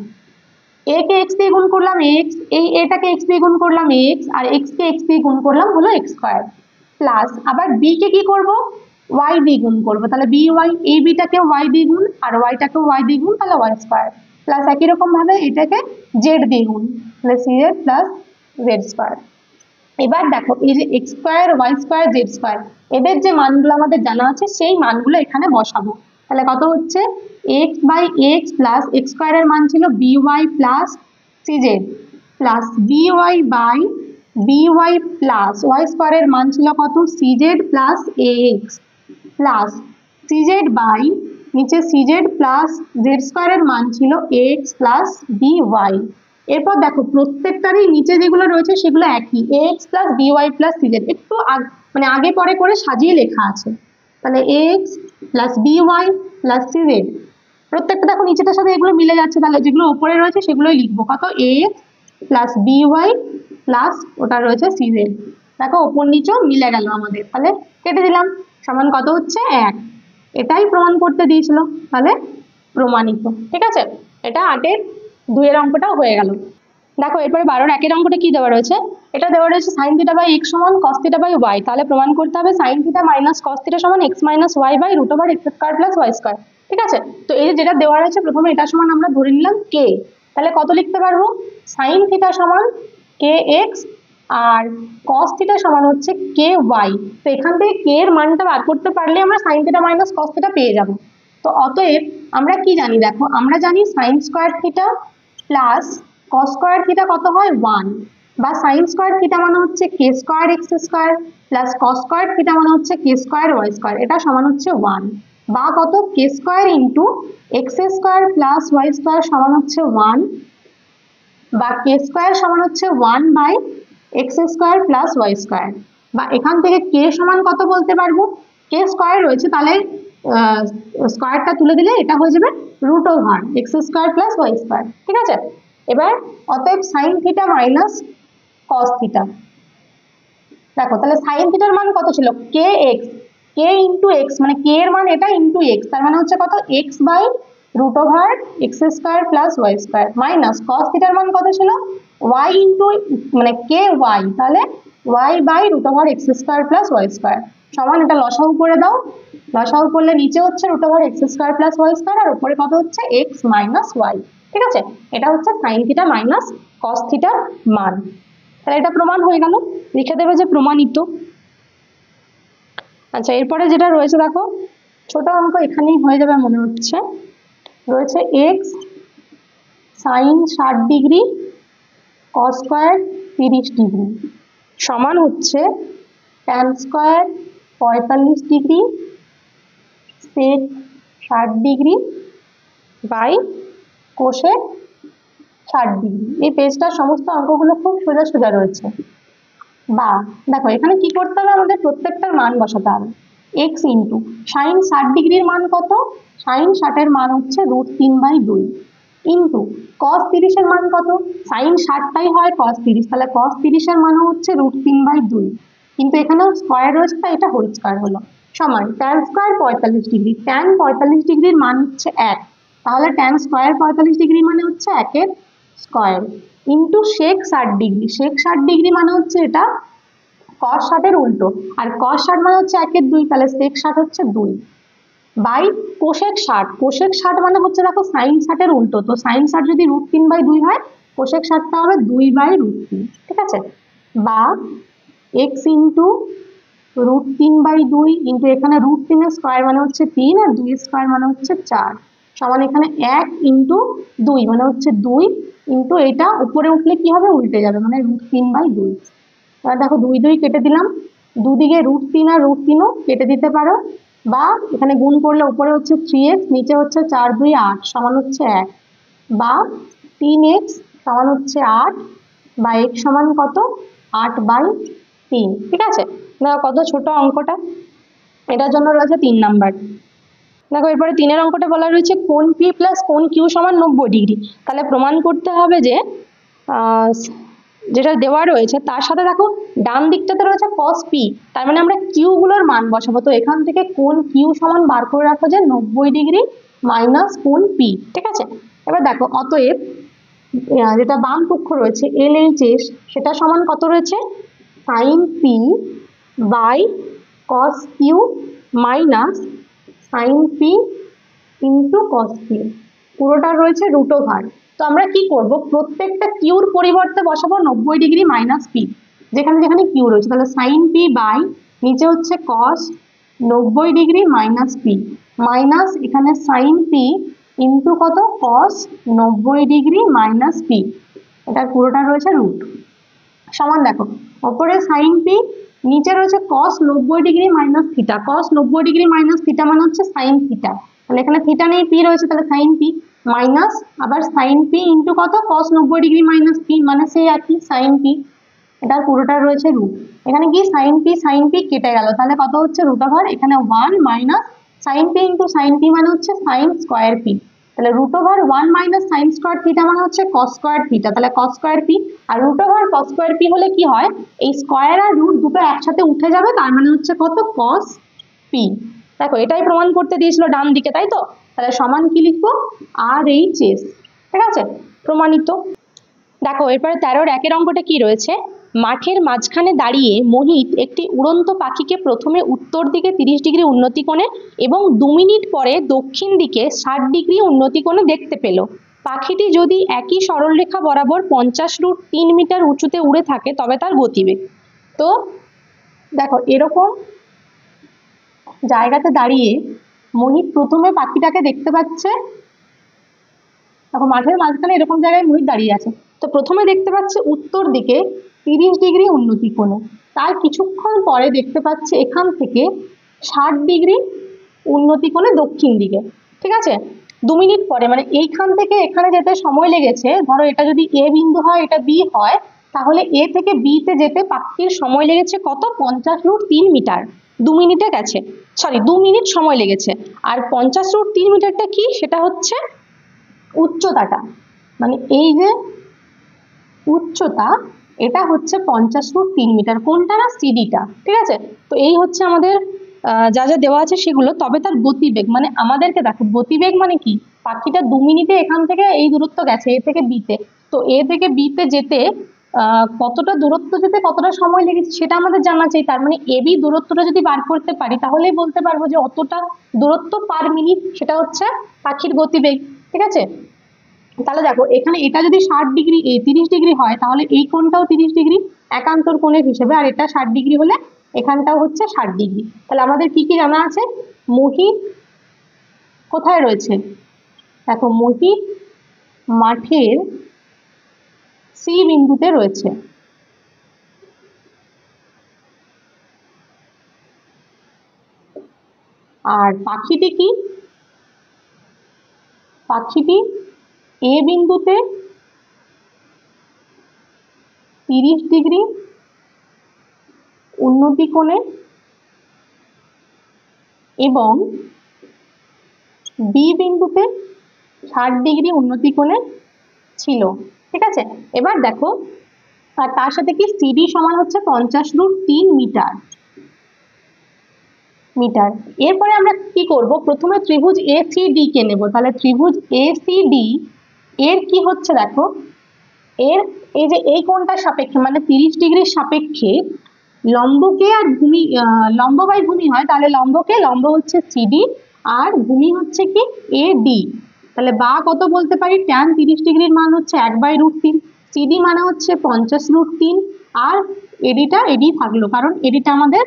এ কে এক্স দিয়ে গুণ করলাম এক্স, এই এটাকে এক্স দিয়ে গুণ করলাম এক্স আর এক্স কে এক্স দিয়ে গুণ করলাম হলো এক্স স্কোয়ার প্লাস আবার বি কে কি করব ওয়াই দিয়ে গুণ করবো, তাহলে বি ওয়াই এই বিটাকে ওয়াই দিয়ে গুণ আর ওয়াইটাকে ওয়াই দিয়ে গুণ তাহলে ওয়াই স্কোয়ার প্লাস একই রকম ভাবে এটাকে জেড দিয়ে গুণ তাহলে C Z plus Z square. এবার দেখো এই যে X square Y square Z square এদের যে মানগুলো আমাদের জানা আছে সেই মানগুলো এখানে বসাবো, তাহলে কত হচ্ছে X by X plus X স্কোয়ারের মান ছিল B Y plus C Z plus B Y by B Y plus Y স্কোয়ারের মান ছিল কত C Z plus A X plus C Z by নিচে সি জেড প্লাস জেড স্কোয়ারের মান ছিল এক্স প্লাস বি ওয়াই। এরপর দেখো প্রত্যেকটারই নিচে যেগুলো রয়েছে সেগুলো একই X plus B Y plus C Z, একটু মানে আগে পরে করে সাজিয়ে লেখা আছে, তাহলে X plus B Y plus C Z. প্রত্যেকটা দেখো নিচেটার সাথে এগুলো মিলে যাচ্ছে, তাহলে যেগুলো উপরে রয়েছে সেগুলোই লিখবো। কত এ প্লাস বি ওয়াই প্লাস ওটা রয়েছে সি জেড। দেখো ওপর নিচেও মিলে গেল আমাদের, তাহলে কেটে দিলাম। সমান কত হচ্ছে 1। এটাই প্রমাণ করতে দিয়েছিল, তাহলে প্রমাণিত। ঠিক আছে, এটা 8-এর 2-এর অঙ্কটাও হয়ে গেল। দেখো এরপরে 12-এর 1-এর অঙ্কটা কি দেওয়া রয়েছে, এটা দেওয়া রয়েছে সাইন থিটা বাই এক্স সমান কস থিটা বাই ওয়াই। তাহলে প্রমাণ করতে হবে sine theta minus cos theta সমান x minus y by root over x square plus Y square. ঠিক আছে, তো এই যেটা দেওয়া রয়েছে প্রথমে এটা সমান আমরা ধরে নিলাম কে। তাহলে কত লিখতে পারবো, সাইন থিটা সমান কে এক্স আর কস থিটা সমান হচ্ছে কে ওয়াই। তো এখান থেকে কে এর মানটা বার করতে পারলে আমরা sign theta minus cos theta পেয়ে যাব। তো অতএব আমরা কি জানি, দেখো আমরা জানি sine square theta plus cos square theta কত হয় 1, বা সাইন স্কোয়ার থিটা মানে হচ্ছে k square x square plus cos square theta মানে হচ্ছে কে স্কোয়ার ওয়াই স্কোয়ার, এটা সমান হচ্ছে 1, বা কত k square into x square plus Y square সমান হচ্ছে 1, বা কে স্কোয়ার সমান হচ্ছে 1 by x square plus Y square. বা এখান থেকে কে সমান কত বলতে পারবো, কে স্কোয়ার রয়েছে তাহলে স্কোয়ারটা তুলে দিলে এটা হয়ে যাবে root over x square plus Y square. ঠিক আছে, এবার অতএব sine theta minus cos theta. দেখো তাহলে সাইন থিটার মান কত ছিল K X, K into X মানে কে এর মান এটা ইন্টু এক্স, তার মানে হচ্ছে কত x by root over x square plus Y square, minus cos থিটার মান কত ছিল ওয়াই ইন্টু মানে কে ওয়াই, তাহলে y by root over x square plus Y square সমান, এটা লসাগু করে দাও। লসাগু করলে নিচে হচ্ছে root over x square plus Y square আর উপরে কত হচ্ছে এক্স মাইনাস ওয়াই। ঠিক আছে, এটা হচ্ছে সাইন থিটা মাইনাস কস থিটার মান। তাহলে এটা প্রমাণ হয়ে গেল, লিখে দেবে যে প্রমাণিত। আচ্ছা এরপরে যেটা রয়েছে দেখো ছোট অঙ্ক এখানেই হয়ে যাবে মনে হচ্ছে, রয়েছে X sine 60 degree cos square 30 degree সমান হচ্ছে tan square 45 degree sec 60 degree by cosec 60 degree. এই পেজটার সমস্ত অঙ্কগুলো খুব সোজা সোজা রয়েছে। বা দেখো এখানে কি করতে হবে, আমাদের প্রত্যেকটার মান বসাতে হবে। এক্স ইন্টু সাইন 60 ডিগ্রির মান কত, সাইন 60-এর মান হচ্ছে √3/2 ইন্টু কস 30-এর মান কত, সাইন 60টাই হয় কস 30, তাহলে কস 30-এর মান হচ্ছে √3/2, কিন্তু এখানেও স্কোয়ার রয়েছে তাই এটা হোল স্কোয়ার হলো, সমান ট্যান স্কোয়ার 45 ডিগ্রি, ট্যান 45 ডিগ্রির মান হচ্ছে 1, তাহলে ট্যান স্কোয়ার 45 ডিগ্রি মানে হচ্ছে 1-এর square into sec 60 degree, sec 60 degree মানে হচ্ছে এটা কস 60-এর উল্টো, আর কস 60 মানে হচ্ছে 1/2, তাহলে সেক 60 হচ্ছে 2 বাই কোসেক 60, কোসেক 60 মানে হচ্ছে দেখো সাইন 60-এর উল্টো, তো সাইন 60 যদি √3/2 হয় কোসেক 60টা হবে 2/√3। ঠিক আছে, বা এক্স ইন্টু √3/2 ইন্টু এখানে √3-এর স্কোয়ার মানে হচ্ছে 3 আর 2-এর স্কোয়ার মানে হচ্ছে 4 সমান এখানে 1 ইন্টু 2 মানে হচ্ছে 2 ইন্টু এটা উপরে উঠলে কি হবে উল্টে যাবে মানে √3/2। এবার দেখো 2 2 কেটে দিলাম, দুদিকে √3 আর √3ও কেটে দিতে পারো, বা এখানে গুণ করলে উপরে হচ্ছে 3x নিচে হচ্ছে 4 2 8 সমান হচ্ছে 1, বা 3x সমান হচ্ছে 8 বা x সমান কত 8/3। ঠিক আছে, দেখো কত ছোট অঙ্কটা, এটার জন্য রয়েছে 3 নাম্বার। দেখো এরপরে 3-এর অঙ্কটা বলা রয়েছে কোণ P প্লাস কোণ Q সমান 90 ডিগ্রি। তাহলে প্রমাণ করতে হবে যে যেটা দেওয়া রয়েছে তার সাথে দেখো ডান দিকটাতে রয়েছে cos P, তার মানে আমরা Q গুলোর মান বসাবো। তো এখান থেকে কোণ Q সমান বার করে রাখো যে 90 ডিগ্রি মাইনাস কোণ P। ঠিক আছে, এবার দেখো অতএব যেটা বাম পক্ষ রয়েছে LHS সেটা সমান কত রয়েছে sine P by cos Q minus sine P into cos Q, পুরোটা রয়েছে রুট ওভার। তো আমরা কি করব, প্রত্যেকটা কিউর পরিবর্তে বসাবো 90 ডিগ্রি মাইনাস পি, যেখানে যেখানে কিউ রয়েছে, তাহলে সাইন পি বাই নিচে হচ্ছে কস 90 ডিগ্রি মাইনাস পি মাইনাস এখানে সাইন পি ইন্টু কত কস 90 ডিগ্রি মাইনাস পি, এটা পুরোটা রয়েছে রুট সমান। দেখো ওপরে সাইন পি নিচে রয়েছে cos 90 degree minus theta, cos 90 degree minus theta মানে হচ্ছে সাইন থিটা, তাহলে এখানে থিটা নেই পি রয়েছে তাহলে সাইন পি মাইনাস আবার সাইন পি ইন্টু কত cos 90 ডিগ্রি মাইনাস পি মানে সেই একই সাইন পি, এটার পুরোটা রয়েছে রুট। এখানে কি সাইন পি কেটে গেল, তাহলে কত হচ্ছে রুট ওভার এখানে 1 minus sine p into sine p মানে হচ্ছে সাইন স্কোয়ার পি, তাহলে root over 1 minus sine square theta মানে হচ্ছে কস স্কোয়ার থিটা, তাহলে কস স্কোয়ার পি। আর root over cos square p হলে কি হয়, এই স্কোয়ার আর রুট দুটো একসাথে উঠে যাবে, তার মানে হচ্ছে কত, কস পি। দেখো এটাই প্রমাণ করতে দিয়েছিল ডান দিকে, তাই তো, তাহলে সমান কি লিখবো, আর এইচ এস, ঠিক আছে, প্রমাণিত। দেখো এরপরে 13-এর একের অঙ্কটা কি রয়েছে, মাঠের মাঝখানে দাঁড়িয়ে মোহিত একটি উড়ন্ত পাখিকে প্রথমে উত্তর দিকে 30 ডিগ্রি উন্নতি কোণে এবং 2 মিনিট পরে দক্ষিণ দিকে 60 ডিগ্রি উন্নতি কোণে দেখতে পেল। পাখিটি যদি একই সরলরেখা বরাবর 50√3 মিটার উঁচুতে উড়ে থাকে তবে তার গতিবেগ। তো দেখো এরকম জায়গাতে দাঁড়িয়ে মোহিত প্রথমে পাখিটাকে দেখতে পাচ্ছে, দেখো মাঠের মাঝখানে এরকম জায়গায় মোহিত দাঁড়িয়ে আছে, তো প্রথমে দেখতে পাচ্ছে উত্তর দিকে 30 ডিগ্রি উন্নতি কোণে, তার কিছুক্ষণ পরে দেখতে পাচ্ছে এখান থেকে 60 ডিগ্রি উন্নতি কোণে দক্ষিণ দিকে, ঠিক আছে। 2 মিনিট পরে, মানে এইখান থেকে এখানে যেতে সময় লেগেছে, ধরো এটা যদি এ বিন্দু হয়, এটা বি হয়, তাহলে এ থেকে বি তে যেতে পাখির সময় লেগেছে কত, 50√3 মিটার, 2 মিনিটে গেছে, সরি 2 মিনিট সময় লেগেছে। আর 50√3 মিটারটা কি, সেটা হচ্ছে উচ্চতাটা, মানে এই যে উচ্চতা, এটা হচ্ছে 50√3 মিটার, কোনটা না, সিডিটা, ঠিক আছে। তো এই হচ্ছে আমাদের যা যা দেওয়া আছে সেগুলো। তবে তার গতিবেগ, মানে আমাদেরকে দেখো গতিবেগ মানে কি, পাখিটা 2 মিনিটে এখান থেকে এই দূরত্ব গেছে এ থেকে বিতে, তো এ থেকে বিতে যেতে কতটা দূরত্ব যেতে কতটা সময় লেগেছে সেটা আমাদের জানা চাই। তার মানে এবি দূরত্বটা যদি বার করতে পারি তাহলেই বলতে পারবো যে অতটা দূরত্ব পার মিনিট, সেটা হচ্ছে পাখির গতিবেগ, ঠিক আছে। তাহলে দেখো এখানে এটা যদি 60 ডিগ্রি 30 ডিগ্রি হয়, তাহলে এই কোণটাও 30 ডিগ্রি একান্তর কোণের হিসেবে, আর এটা 60 ডিগ্রি হলে এখানটাও হচ্ছে 60 ডিগ্রি। তাহলে আমাদের কি কি জানা আছে, মোহিত কোথায় রয়েছে, দেখো মোহিত মাঠের সি বিন্দুতে রয়েছে, আর পাখিটি কি, পাখিটি এ বিন্দুতে 30 ডিগ্রি উন্নতি কোণে এবং বি বিন্দুতে 60 ডিগ্রি উন্নতি কোণে ছিল, ঠিক আছে। এবার দেখো, আর তার সাথে কি সিডি সমান হচ্ছে 50√3 মিটার, মিটার। এরপরে আমরা কি করব, প্রথমে ত্রিভুজ এসিডি কে নেব, তাহলে ত্রিভুজ এসিডি এর কি হচ্ছে, দেখো এর এই যে এই কোণটার সাপেক্ষে মানে 30 ডিগ্রির সাপেক্ষে লম্বকে আর ভূমি, লম্ব বাই ভূমি হয়, তাহলে লম্বকে, লম্ব হচ্ছে সিডি আর ভূমি হচ্ছে কি এডি, তাহলে বা কত বলতে পারি, ট্যান 30 ডিগ্রির মান হচ্ছে 1/√3, সিডি মানে হচ্ছে 50√3, আর এডিটা এডি থাকলো কারণ এডিটা আমাদের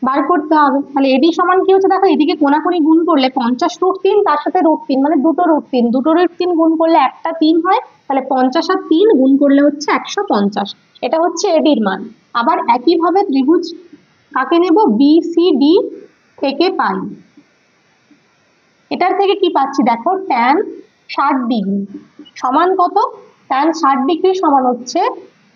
বার করতে হবে। তাহলে এডি সমান কি হচ্ছে, দেখো এদিকে কোনাকুনি গুণ করলে 50√3 তার সাথে √3 মানে দুটো √3 গুণ করলে একটা 3 হয়, তাহলে 50 আর 3 গুণ করলে হচ্ছে 150, এটা হচ্ছে এডির মান। আবার একইভাবে ত্রিভুজ কাকে নেব, বিসিডি থেকে পাই, এটার থেকে কি পাচ্ছি, দেখো ট্যান 60 ডিগ্রি সমান কত, ট্যান 60 ডিগ্রি সমান হচ্ছে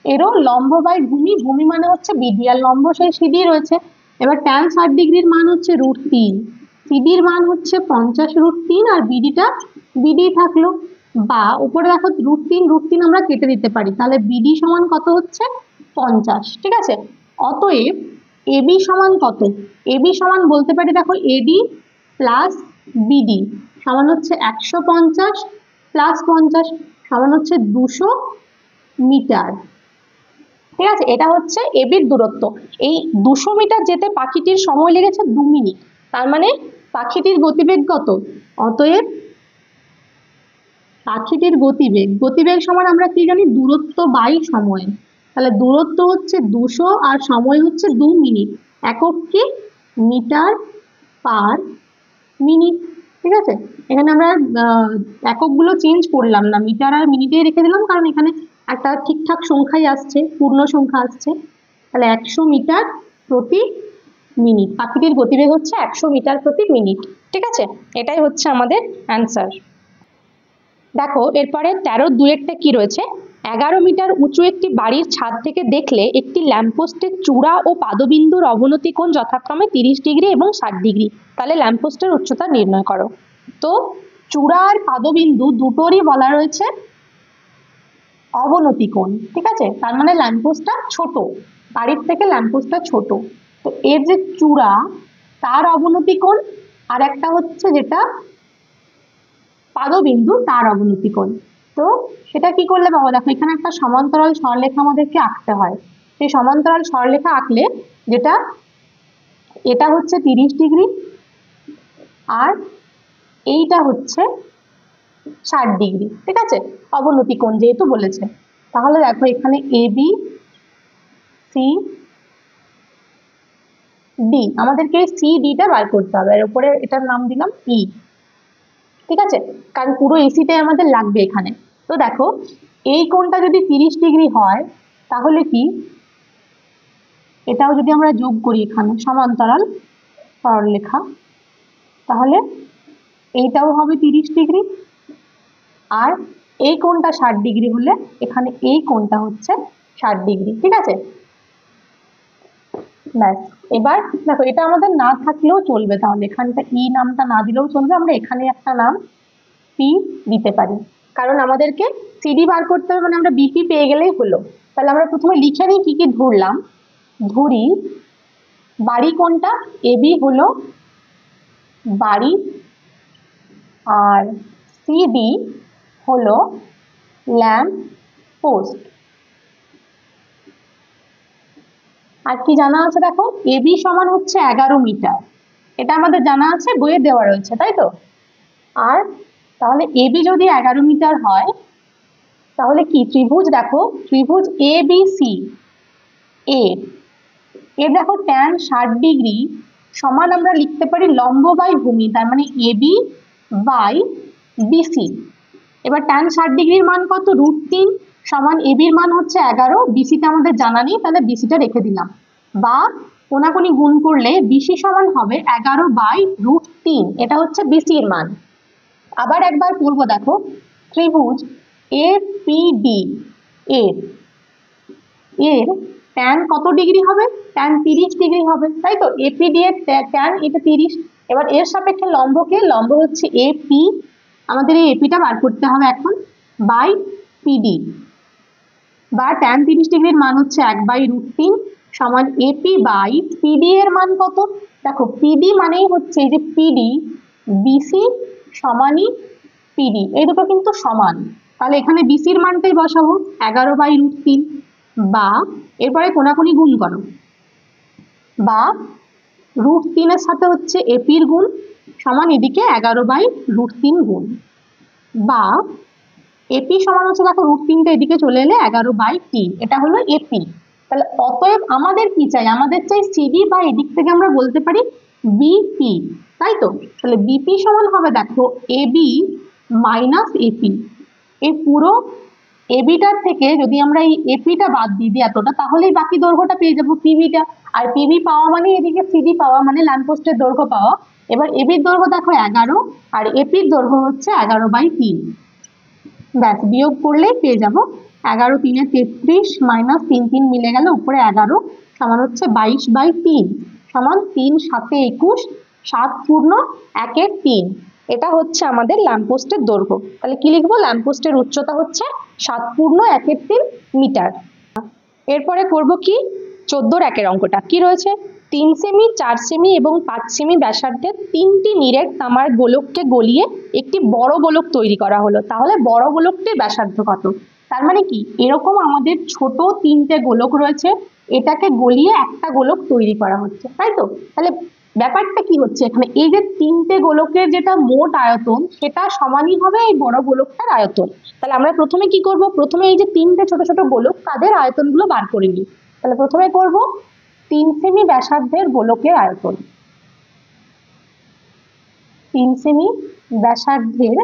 এরও লম্ব বাই ভূমি, ভূমি মানে হচ্ছে বিডি আর লম্ব সেই সিডি রয়েছে। এবার ট্যান 60 ডিগ্রির মান হচ্ছে √3, সিডির মান হচ্ছে 50√3 আর বিডিটা বিডি থাকলো, বা উপরে দেখো √3 আমরা কেটে দিতে পারি, তাহলে বিডি সমান কত হচ্ছে 50, ঠিক আছে। অতএব এবি সমান কত, এবি সমান বলতে পারি দেখো এডি প্লাস বিডি সমান হচ্ছে 150 প্লাস 50 সমান হচ্ছে 200 মিটার, ঠিক আছে। এটা হচ্ছে এবির দূরত্ব। এই 200 মিটার যেতে পাখিটির সময় লেগেছে 2 মিনিট, তার মানে পাখিটির গতিবেগ কত, অতএব পাখিটির গতিবেগ, গতিবেগ সমান আমরা কি জানি, দূরত্ব বাই সময়, তাহলে দূরত্ব হচ্ছে 200 আর সময় হচ্ছে 2 মিনিট, একক কি মিটার পার মিনিট, ঠিক আছে। এখানে আমরা এককগুলো চেঞ্জ করলাম না, মিটার আর মিনিটেই রেখে দিলাম, কারণ এখানে একটা ঠিকঠাক সংখ্যাই আসছে, পূর্ণ সংখ্যা আসছে, তাহলে 100 মিটার প্রতি মিনিট, পাখিটির গতিবেগ হচ্ছে 100 মিটার প্রতি মিনিট, ঠিক আছে। এটাই হচ্ছে আমাদের অ্যান্সার। দেখো এরপরে 13-2 কি রয়েছে, 11 মিটার উঁচু একটি বাড়ির ছাদ থেকে দেখলে একটি ল্যাম্পপোস্টের চূড়া ও পাদবিন্দুর অবনতি কোণ যথাক্রমে 30 ডিগ্রি এবং 60 ডিগ্রি। তাহলে ল্যাম্পপোস্টের উচ্চতা নির্ণয় করো। তো চূড়া আর পাদবিন্দু দুটোরই বলা রয়েছে অবনতি কোণ, ঠিক আছে? তার মানে ল্যাম্পপোস্টটা ছোট, বাড়ির থেকে ল্যাম্পপোস্টটা ছোট। তো এর যে চূড়া তার অবনতি কোণ, আর একটা হচ্ছে যেটা পাদবিন্দু তার অবনতি কোণ। তো সেটা কি করলে বাবা, দেখো এখানে একটা সমান্তরাল সরলরেখা আমাদেরকে আঁকতে হয়। সেই সমান্তরাল সরলরেখা আঁকলে যেটা এটা হচ্ছে 30 ডিগ্রি আর এইটা হচ্ছে 60 ডিগ্রি, ঠিক আছে? অবনতি কোণ যেহেতু বলেছে, তাহলে দেখো এখানে এ বি সি ডি, আমাদেরকে সি ডিটা বার করতে হবে, এর উপরে এটার নাম দিলাম ই, ঠিক আছে? কারণ পুরো এসিটাই আমাদের লাগবে এখানে। তো দেখো এই কোণটা যদি 30 ডিগ্রি হয় তাহলে কি এটাও যদি আমরা যোগ করি এখানে সমান্তরাল সরলরেখা, তাহলে এইটাও হবে 30 ডিগ্রি আর এই কোণটা 60 ডিগ্রি হলে এখানে এই কোণটা হচ্ছে 60 ডিগ্রি, ঠিক আছে? ব্যাস, এবার দেখো এটা আমাদের না থাকলেও চলবে, তাহলে এখানটা ই নামটা না দিলেও চলবে, আমরা এখানে একটা নাম পি দিতে পারি, কারণ আমাদেরকে সিডি বার করতে হবে, মানে আমরা বিপি পেয়ে গেলেই হলো। তাহলে আমরা প্রথমে লিখে নিই কি কি ধরলাম। ধরি বাড়ি কোনটা, এবি হলো বাড়ি আর সিডি হলো ল্যাম্প পোস্ট। আর কি জানা আছে দেখো, এবি সমান হচ্ছে 11 মিটার, এটা আমাদের জানা আছে, বইয়ে দেওয়া রয়েছে, তাই তো? আর তাহলে এবি যদি 11 মিটার হয় তাহলে কি ত্রিভুজ, দেখো ত্রিভুজ এ বি সি এর দেখো ট্যান 60 ডিগ্রি সমান আমরা লিখতে পারি লম্ব বাই ভূমি, তার মানে এবি বাই বিসি। এবার ট্যান 60 ডিগ্রির মান কত, √3 সমান এবির মান হচ্ছে 11, বিসিটা আমাদের জানা নেই, তাহলে বিসিটা রেখে দিলাম, বা কোনাকুনি গুণ করলে বিসি সমান হবে 11 বাই √3, এটা হচ্ছে বিসির মান। আবার একবার করবো, দেখো ত্রিভুজ এপিডি এর এর ট্যান কত ডিগ্রি হবে, ট্যান 30 ডিগ্রি হবে, তাই তো? এপিডি এর ট্যান এটা 30, এবার এর সাপেক্ষে লম্বকে, লম্ব হচ্ছে এপি, আমাদের এই এপিটা বার করতে হবে এখন, বাই পিডি, বা ট্যান 30 ডিগ্রির মান হচ্ছে 1/√3 সমান এপি বাই পিডি এর মান কত, দেখো পিডি মানেই হচ্ছে এই যে পিডি, বিসি সমানই পিডি, এই দুটো কিন্তু সমান, তাহলে এখানে বিসির মানটাই বসাবো 11/√3, বা এরপরে কোনাকুনি গুণ করো, বা √3 এর সাথে হচ্ছে এপির গুণ সমান এদিকে 11/√3 গুণ, বা এপি সমান হচ্ছে দেখো √3টা এদিকে চলে এলে 11/3, এটা হলো এপি। তাহলে অতএব আমাদের কি চাই, আমাদের চাই সিডি, বা এদিক থেকে আমরা বলতে পারি বিপি, তাই তো? তাহলে বিপি সমান হবে দেখো এবি মাইনাস এপি, এই পুরো এবিটার থেকে যদি আমরা এই এপিটা বাদ দিয়ে দিই এতটা, তাহলেই বাকি দৈর্ঘ্যটা পেয়ে যাবো পিবিটা, আর পিবি পাওয়া মানে এদিকে সিডি পাওয়া মানে ল্যাম্পপোস্টের দৈর্ঘ্য পাওয়া। এবার এবির দৈর্ঘ্য দেখো 11 আর এপির দৈর্ঘ্য হচ্ছে 11/3, ব্যাস বিয়োগ করলেই পেয়ে যাবো 11 3 33 মাইনাস 3 3 মিলে গেল উপরে 11 সমান হচ্ছে 22/3 সমান 3 7 21 7 পূর্ণ 1 3, এটা হচ্ছে আমাদের ল্যাম্পপোস্টের দৈর্ঘ্য। তাহলে কি লিখবো, ল্যাম্পপোস্টের উচ্চতা হচ্ছে 7 পূর্ণ 1 3 মিটার। এরপরে করব কি 14 একের অঙ্কটা, কি রয়েছে, 3 সেমি 4 সেমি এবং 5 সেমি ব্যাসার্ধের 3টি নিরেট তামার গোলককে গলিয়ে একটি বড় গোলক তৈরি করা হলো, তাহলে বড় গোলকটির ব্যাসার্ধ কত? তার মানে কি এরকম আমাদের ছোট 3টে গোলক রয়েছে, এটাকে গলিয়ে একটা গোলক তৈরি করা হচ্ছে, তাই তো? তাহলে ব্যাপারটা কি হচ্ছে এখানে, এই যে 3টে গোলকের যেটা মোট আয়তন সেটা সমানই হবে এই বড় গোলকটার আয়তন। তাহলে আমরা প্রথমে কি করব, প্রথমে এই যে 3টে ছোট ছোট গোলক তাদের আয়তনগুলো বার করে নিই। তাহলে প্রথমে করব 3 সেমি ব্যাসার্ধের গোলকের আয়তন, 3 সেমি ব্যাসার্ধের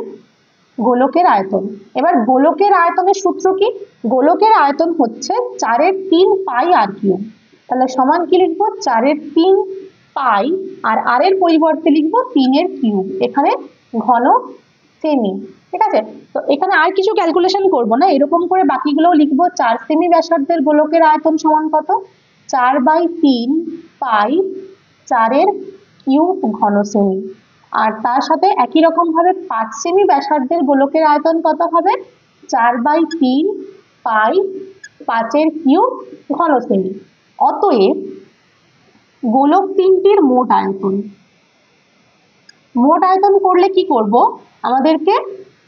গোলকের আয়তন। এবার গোলকের আয়তনের সূত্র কি, গোলকের আয়তন হচ্ছে 4/3 পাই আর কিউব, তাহলে সমান কি লিখবো, 4/3 পাই আর আর এর পরিবর্তে লিখবো 3 এর কিউব, এখানে ঘন সেমি, ঠিক আছে। তো এখানে আর কিছু ক্যালকুলেশন করব না, এরকম করে বাকিগুলোও লিখবো। 4 সেমি ব্যাসার্ধের গোলকের আয়তন সমান কত? 4/3 পাই 4 কিউব ঘন সেমি। আর তার সাথে একই রকম ভাবে 5 সেমি ব্যাসার্ধের গোলকের আয়তন কত হবে? 4/3 পাই 5 কিউব ঘন সেমি। অতএব গোলক তিনটির মোট আয়তন, মোট আয়তন করলে কি করব, আমাদেরকে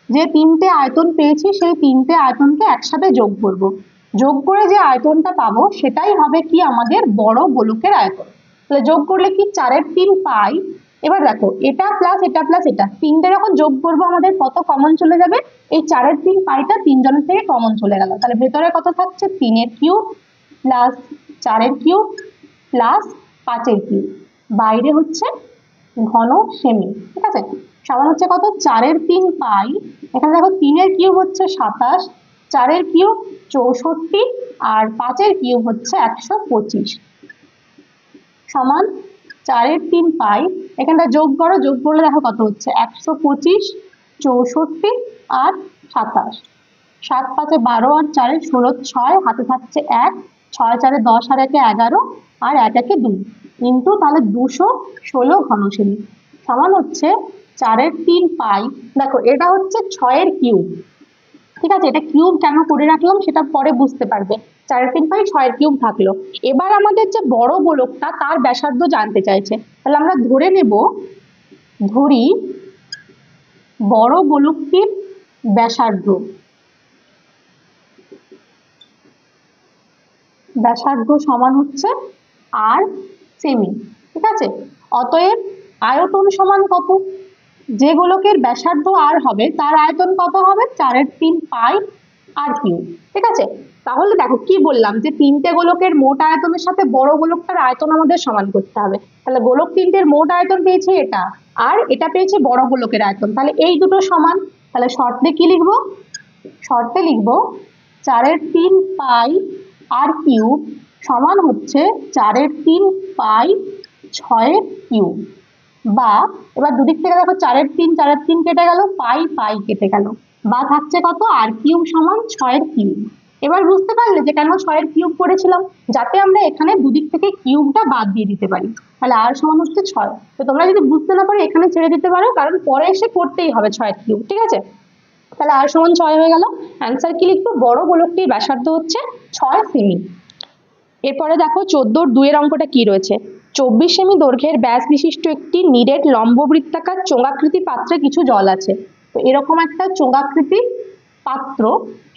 যে তিনটে আয়তন পেয়েছি সেই তিনটে আয়তনকে একসাথে যোগ করব। যোগ করে যে আয়তনটা পাবো সেটাই হবে কি আমাদের বড় গোলকের আয়তন। তাহলে যোগ করলে কি 4/3 পাই, এবার দেখো এটা প্লাস এটা প্লাস এটা তিনটে যখন যোগ করবো আমাদের কত কমন চলে যাবে? এই 4/3 পাইটা তিনজনের থেকে কমন চলে গেল। তাহলে ভেতরে কত থাকছে? 3 cube plus 4 cube plus 5 cube, বাইরে হচ্ছে ঘন সেমি। ঠিক আছে, সমান হচ্ছে কত? 4/3 পাই, এখানে দেখো 3 কিউব হচ্ছে 27, 4 কিউব 64 আর 5 কিউব হচ্ছে 125 সমান 4/3 পাই। এখানটা যোগ করো, যোগ করলে দেখো কত হচ্ছে? 125, 64 আর 27, 7 5 12 আর 4 16 6, হাতে থাকছে 1, 6 4 10 আর 1 11 আর 1 1 2 কিন্তু তাহলে 216 ঘন সেমি সমান হচ্ছে 4/3 পাই। দেখো এটা হচ্ছে 6 কিউব। ঠিক আছে, এটা কিউব কেন করে রাখলাম সেটা পরে বুঝতে পারবে। 4/3 পাই 6 কিউব থাকলো। এবার আমাদের যে বড় গোলকটা তার ব্যাসার্ধ জানতে চাইছে, তাহলে আমরা ধরে নেব, ধরি বড় গোলকটির ব্যাসার্ধ, ব্যাসার্ধ সমান হচ্ছে আর সেমি। ঠিক আছে, অতএব আয়তন সমান কত? যে গোলকের ব্যাসার্ধ আর হবে তার আয়তন কত হবে? 4/3 পাই আর কিউব। ঠিক আছে, তাহলে দেখো কি বললাম যে তিনটে গোলকের মোট আয়তনের সাথে বড় গোলকটার আয়তন আমাদের সমান করতে হবে। তাহলে গোলক তিনটের মোট আয়তন পেয়েছি এটা, আর এটা পেয়েছি বড় গোলকের আয়তন, তাহলে এই দুটো সমান। তাহলে শর্তে কি লিখবো? শর্তে লিখবো 4/3 পাই আর কিউব সমান হচ্ছে 4/3 পাই 6 কিউব, বা এবার দুদিক থেকে দেখো 4/3 4/3 কেটে গেল, পাই পাই কেটে গেল, বা থাকছে কত? আর কিউব সমান 6 কিউব। এবার বুঝতে পারলে যে কেন 6 কিউব করেছিলাম? যাতে আমরা এখানে দুদিক থেকে কিউবটা বাদ দিয়ে দিতে পারি। তাহলে আর সমান হচ্ছে 6। তো তোমরা যদি বুঝতে না পারো এখানে ছেড়ে দিতে পারো, কারণ পরে এসে করতেই হবে 6 কিউব। ঠিক আছে, তাহলে আর সমান 6 হয়ে গেল। অ্যান্সার কি লিখবো? বড় গোলকটির ব্যাসার্ধ হচ্ছে 6 সেমি। এরপরে দেখো 14-2 এর অঙ্কটা কি রয়েছে। 24 সেমি দৈর্ঘ্যের ব্যাস বিশিষ্ট একটি নিরেট লম্ববৃত্তাকার চোঙাকৃতি পাত্রে কিছু জল আছে। তো এরকম একটা চোঙাকৃতি পাত্র,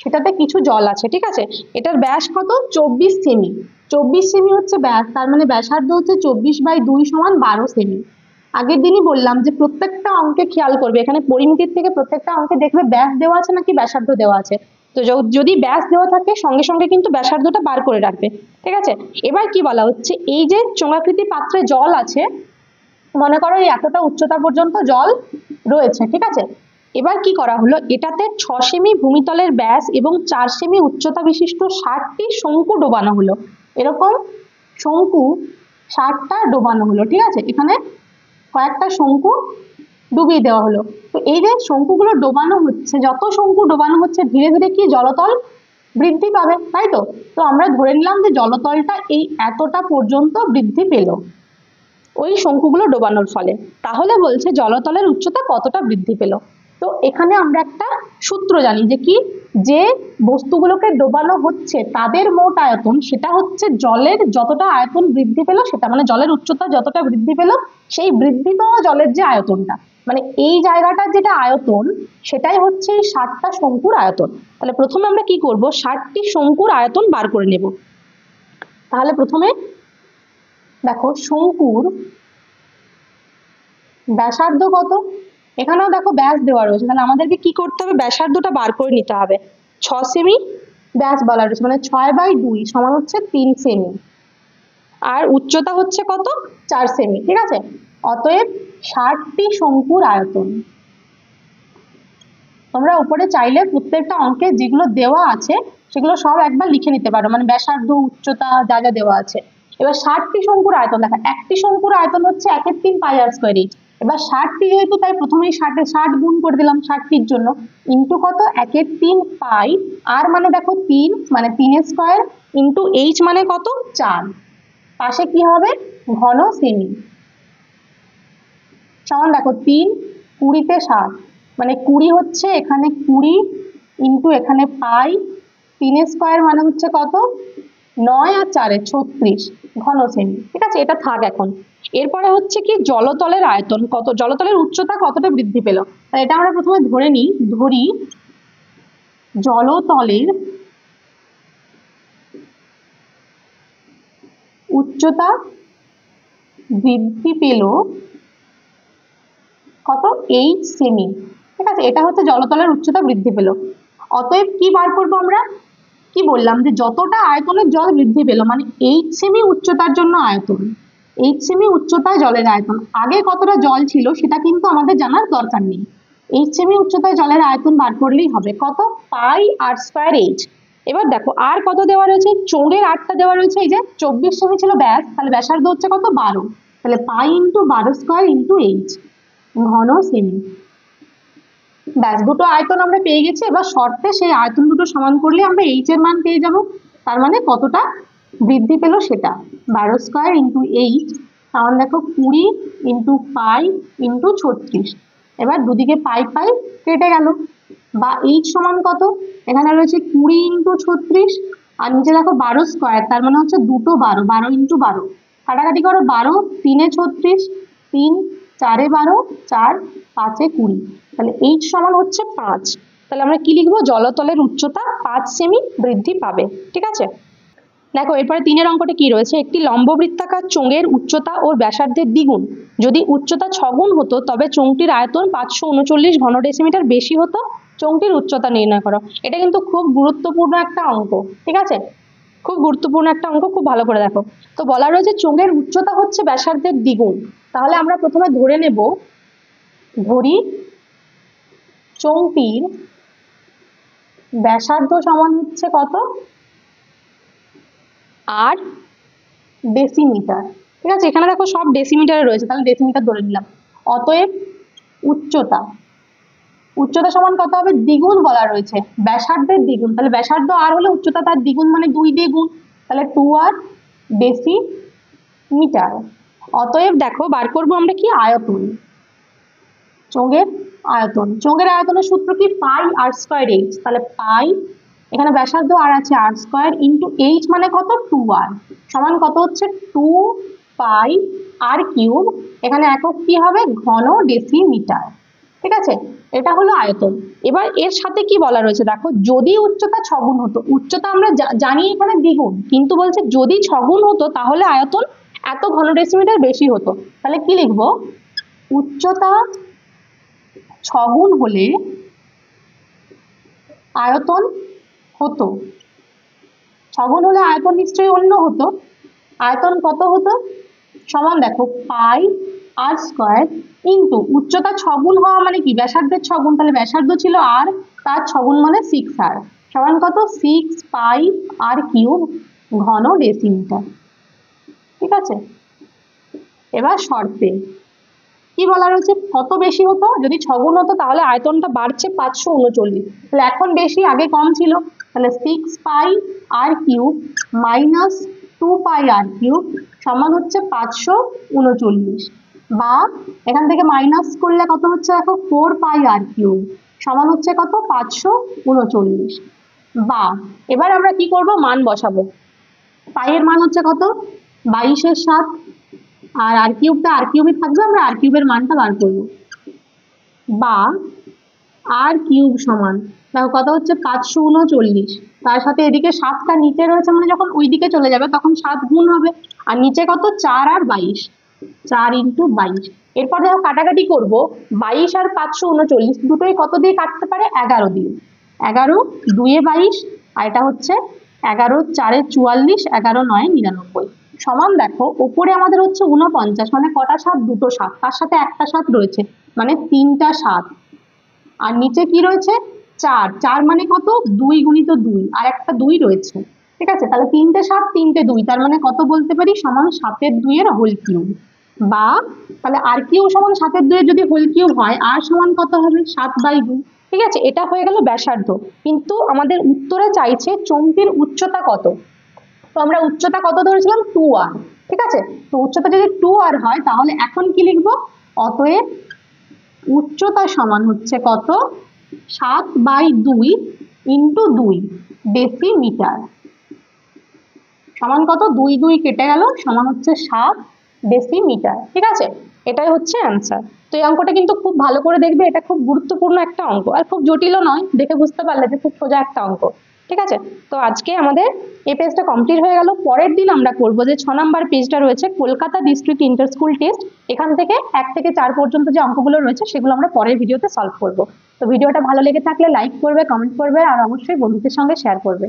সেটাতে কিছু জল আছে। ঠিক আছে, এটার ব্যাস কত? 24 সেমি। 24 সেমি হচ্ছে ব্যাস, তার মানে ব্যাসার্ধ হচ্ছে 24/2 সমান 12 সেমি। আগের দিনই বললাম যে প্রত্যেকটা অঙ্কে খেয়াল করবে, এখানে পরিমিতির থেকে প্রত্যেকটা অঙ্কে দেখবে ব্যাস দেওয়া আছে নাকি ব্যাসার্ধ দেওয়া আছে। তো যদি ব্যাস দেওয়া থাকে সঙ্গে সঙ্গে কিন্তু ব্যাসার্ধটা বার করে রাখবে। ঠিক আছে, এবার কি বলা হচ্ছে, এই যে চোঙাকৃতি পাত্রে জল আছে, মনে করো এই এতটা উচ্চতা পর্যন্ত জল রয়েছে। ঠিক আছে, এবার কি করা হলো, এটাতে 6 সেমি ভূমিতলের ব্যাস এবং 4 সেমি উচ্চতা বিশিষ্ট 60টি শঙ্কু ডোবানো হলো। এরকম শঙ্কু 60টা ডোবানো হলো। ঠিক আছে, এখানে কয়েকটা শঙ্কু ডুবিয়ে দেওয়া হলো। তো এই যে শঙ্কুগুলো ডোবানো হচ্ছে, যত শঙ্কু ডোবানো হচ্ছে ধীরে ধীরে কি জলতল বৃদ্ধি পাবে, তাই তো? তো আমরা ধরে নিলাম যে জলতলটা এই এতটা পর্যন্ত বৃদ্ধি পেল ওই শঙ্কুগুলো ডোবানোর ফলে। তাহলে বলছে জলতলের উচ্চতা কতটা বৃদ্ধি পেল। তো এখানে আমরা একটা সূত্র জানি যে কি, যে বস্তুগুলোকে ডোবানো হচ্ছে তাদের মোট আয়তন, সেটা হচ্ছে জলের যতটা আয়তন বৃদ্ধি পেল সেটা, মানে জলের উচ্চতা যতটা বৃদ্ধি পেল সেই বৃদ্ধি পাওয়া জলের যে আয়তনটা, মানে এই জায়গাটার যেটা আয়তন সেটাই হচ্ছে এই 60টা শঙ্কুর আয়তন। তাহলে প্রথমে আমরা কি করব, 60টি শঙ্কুর আয়তন বার করে নেব। তাহলে প্রথমে দেখো শঙ্কুর ব্যাসার্ধ কত, এখানেও দেখো ব্যাস দেওয়া রয়েছে, তাহলে আমাদেরকে কি করতে হবে, ব্যাসার্ধটা বার করে নিতে হবে। 6 সেমি ব্যাস বলা রয়েছে, মানে 6/2 সমান হচ্ছে 3 সেমি, আর উচ্চতা হচ্ছে কত? 4 সেমি। ঠিক আছে, অতএব 60টি শঙ্কুর আয়তন। তোমরা উপরে চাইলে প্রত্যেকটা অঙ্কে যেগুলো দেওয়া আছে সেগুলো সব একবার লিখে নিতে পারো, মানে ব্যাসার্ধ উচ্চতা যা যা দেওয়া আছে। এবার 60টি শঙ্কুর আয়তন দেখা, একটি শঙ্কুর আয়তন হচ্ছে 1/3 পাই আর স্কোয়ার এইচ। এবার 60টি যেহেতু, তাই প্রথমেই 60 গুণ করে দিলাম 60টির জন্য, ইন্টু কত, 1/3 পাই, আর মানে দেখো 3 মানে 3 স্কোয়ার, ইন্টু এইচ মানে কত 4, পাশে কি হবে ঘন সেমি, সমান দেখো 3 20 তে 60 মানে 20 হচ্ছে এখানে 20, ইন্টু এখানে পাই, 3 স্কোয়ার মানে হচ্ছে কত 9 আর 4 36 ঘন সেমি। ঠিক আছে, এটা থাক এখন। এরপরে হচ্ছে কি জলতলের আয়তন কত, জলতলের উচ্চতা কতটা বৃদ্ধি পেল, এটা আমরা প্রথমে ধরে নিই, ধরি জলতলের উচ্চতা বৃদ্ধি পেল কত 8 সেমি। ঠিক আছে, এটা হচ্ছে জলতলের উচ্চতা বৃদ্ধি পেল। অতএব কি বার করবো আমরা, কি বললাম যে যতটা আয়তনের জল বৃদ্ধি পেল মানে 8 সেমি উচ্চতার জন্য আয়তন, 8 সেমি উচ্চতায় জলের আয়তন, আগে কতটা জল ছিল সেটা কিন্তু আমাদের জানার দরকার নেই, 8 সেমি উচ্চতায় জলের আয়তন বার করলেই হবে, কত পাই আর স্কয়ার এইচ। এবার দেখো আর কত দেওয়া রয়েছে, চোঙের আটটা দেওয়া রয়েছে, এই যে 24 সেমি ছিল ব্যাস, তাহলে ব্যাসার্ধ হচ্ছে কত 12, তাহলে pi into 12 square into H ঘন সেমি। ব্যাস, দুটো আয়তন আমরা পেয়ে গেছি। এবার শর্তে সেই আয়তন দুটো সমান করলে আমরা এইচ এর মান পেয়ে যাব, তার মানে কতটা বৃদ্ধি পেল সেটা, 12 স্কয়ার ইন্টু এইচ সমান দেখো 20 ইন্টু পাই ইন্টু 36। এবার দুদিকে পাই পাই কেটে গেল, বা এইচ সমান কত, এখানে রয়েছে 20 ইন্টু 36, আর নিচে দেখো 12 স্কয়ার, তার মানে হচ্ছে দুটো 12, 12 ইন্টু 12 কাটাকাটি করো, 12 3 এ 36, 3 4 এ 12, 4 5 এ 20, তাহলে এইচ সমান হচ্ছে 5। তাহলে আমরা কি লিখবো, জলতলের উচ্চতা 5 সেমি বৃদ্ধি পাবে। ঠিক আছে, দেখো এরপরে 3 এর অঙ্কটা কি রয়েছে, একটি লম্ববৃত্তাকার চোঙের উচ্চতা ও ব্যাসার্ধের দ্বিগুণ যদি উচ্চতা 6 গুণ হতো তবে চোঙটির আয়তন 539 ঘন ডেসিমিটার বেশি হতো, চোঙটির উচ্চতা নির্ণয় করো। এটা কিন্তু খুব গুরুত্বপূর্ণ একটা অঙ্ক। ঠিক আছে, খুব গুরুত্বপূর্ণ একটা অঙ্ক, খুব ভালো করে দেখো। তো বলা রয়েছে চোঙের উচ্চতা হচ্ছে ব্যাসার্ধের দ্বিগুণ, তাহলে আমরা প্রথমে ধরে নেব, ধরি চোঙটির ব্যাসার্ধ সমান হচ্ছে কত 8 ডেসিমিটার। ঠিক আছে, এখানে দেখো সব ডেসিমিটারে রয়েছে, তাহলে ডেসিমিটার ধরে নিলাম। অতএব উচ্চতা, উচ্চতা সমান কত হবে, দ্বিগুণ বলা রয়েছে ব্যাসার্ধের দ্বিগুণ, তাহলে ব্যাসার্ধ আর হলে উচ্চতা তার দ্বিগুণ মানে 2 দিয়ে গুণ, তাহলে 2r ডেসিমিটার। অতএব দেখো বার করবো আমরা কি আয়তন, চোঙের আয়তন, চোঙের আয়তনের সূত্র কি পাই আর স্কয়ার এইচ, তাহলে পাই এখানে ব্যাসার্ধ আর আছে আর স্কয়ার ইন্টু এইচ মানে কত 2r সমান কত হচ্ছে 2 পাই আর কিউব, এখানে একক কি হবে ঘন ডেসিমিটার। ঠিক আছে, এটা হলো আয়তন। এবার এর সাথে কি বলা রয়েছে দেখো, যদি উচ্চতা 6 গুণ হতো, উচ্চতা আমরা জানি এখানে দ্বিগুণ, কিন্তু বলছে যদি 6 গুণ হতো তাহলে আয়তন এত ঘন ডেসিমিটার বেশি হতো, তাহলে কি লিখবো, উচ্চতা 6 গুণ হলে আয়তন হতো, 6 গুণ হলে আয়তন নিশ্চয়ই অন্য হতো, আয়তন কত হতো সমান দেখো পাই আর স্কয়ার ইন্টু উচ্চতা 6 গুণ হওয়া মানে কি ব্যাসার্ধের 6 গুণ, তাহলে ব্যাসার্ধ ছিল আর, তার 6 গুণ মানে 6r সমান কত 6 পাই আর কিউব ঘন ডেসিমিটার। ঠিক আছে, এবার শর্তে কি বলা রয়েছে, কত বেশি হতো, যদি 6 গুণ হতো তাহলে আয়তনটা বাড়ছে 539, তাহলে এখন বেশি আগে কম ছিল, তাহলে 6 পাই আর কিউব মাইনাস 2 পাই আর কিউব সমান হচ্ছে 539, বা এখান থেকে মাইনাস করলে কত হচ্ছে দেখো 4 পাই আর কিউব সমান হচ্ছে কত 539, বা এবার আমরা কি করব মান বসাবো, পাই এর মান হচ্ছে কত 22 এর 7, আর আর কিউবটা আর কিউবই থাকবে, আমরা আর কিউবের মানটা বার করবো, বা আর কিউব সমান দেখো কত হচ্ছে 539, তার সাথে এদিকে 7টা নিচে রয়েছে মানে যখন ওই দিকে চলে যাবে তখন 7 গুণ হবে, আর নিচে কত 4 আর 22, 4 ইন্টু 22। এরপর দেখো কাটাকাটি করব, 22 আর 539 দুটোই কত দিয়ে কাটতে পারে 11 দিয়ে, 11 2 এ 22, আর এটা হচ্ছে 11 4 এ 44, 11 9 এ 99 সমান দেখো উপরে আমাদের হচ্ছে 49, মানে কটা 7 দুটো 7, তার সাথে একটা 7 রয়েছে মানে 3টা 7, আর নিচে কি রয়েছে 4, 4 মানে কত 2 গুণিত 2 আর একটা 2 রয়েছে। ঠিক আছে, তাহলে 3টে 7 3টে 2, তার মানে কত বলতে পারি সমান 7 এর 2 এর হোল কিউব। বা তাহলে আর কিউ সমান 7/2 যদি হোল কিউব হয় আর সমান কত হবে 7/2। ঠিক আছে, এটা হয়ে গেল ব্যাসার্ধ। কিন্তু আমাদের উত্তরে চাইছে চোঙটির উচ্চতা কত। তো আমরা উচ্চতা কত ধরেছিলাম 2r। ঠিক আছে, তো উচ্চতা যদি 2r হয় তাহলে এখন কি লিখবো, অতএব উচ্চতা সমান হচ্ছে কত 7/2 ইন্টু 2 ডেসিমিটার সমান কত, 2 2 কেটে গেল, সমান হচ্ছে 7 ডেসিমিটার। ঠিক আছে, এটাই হচ্ছে অ্যান্সার। তো এই অঙ্কটা কিন্তু খুব ভালো করে দেখবে, এটা খুব গুরুত্বপূর্ণ একটা অঙ্ক, আর খুব জটিলও নয়, দেখে বুঝতে পারলে যে খুব সোজা একটা অঙ্ক। ঠিক আছে, তো আজকে আমাদের এই পেজটা কমপ্লিট হয়ে গেল। পরের দিন আমরা করব যে 6 নাম্বার পেজটা রয়েছে Kolkata district inter school test. এখান থেকে 1 থেকে 4 পর্যন্ত যে অঙ্কগুলো রয়েছে সেগুলো আমরা পরের ভিডিওতে সলভ করব। তো ভিডিওটা ভালো লেগে থাকলে লাইক করবে, কমেন্ট করবে, আর অবশ্যই বন্ধুদের সঙ্গে শেয়ার করবে।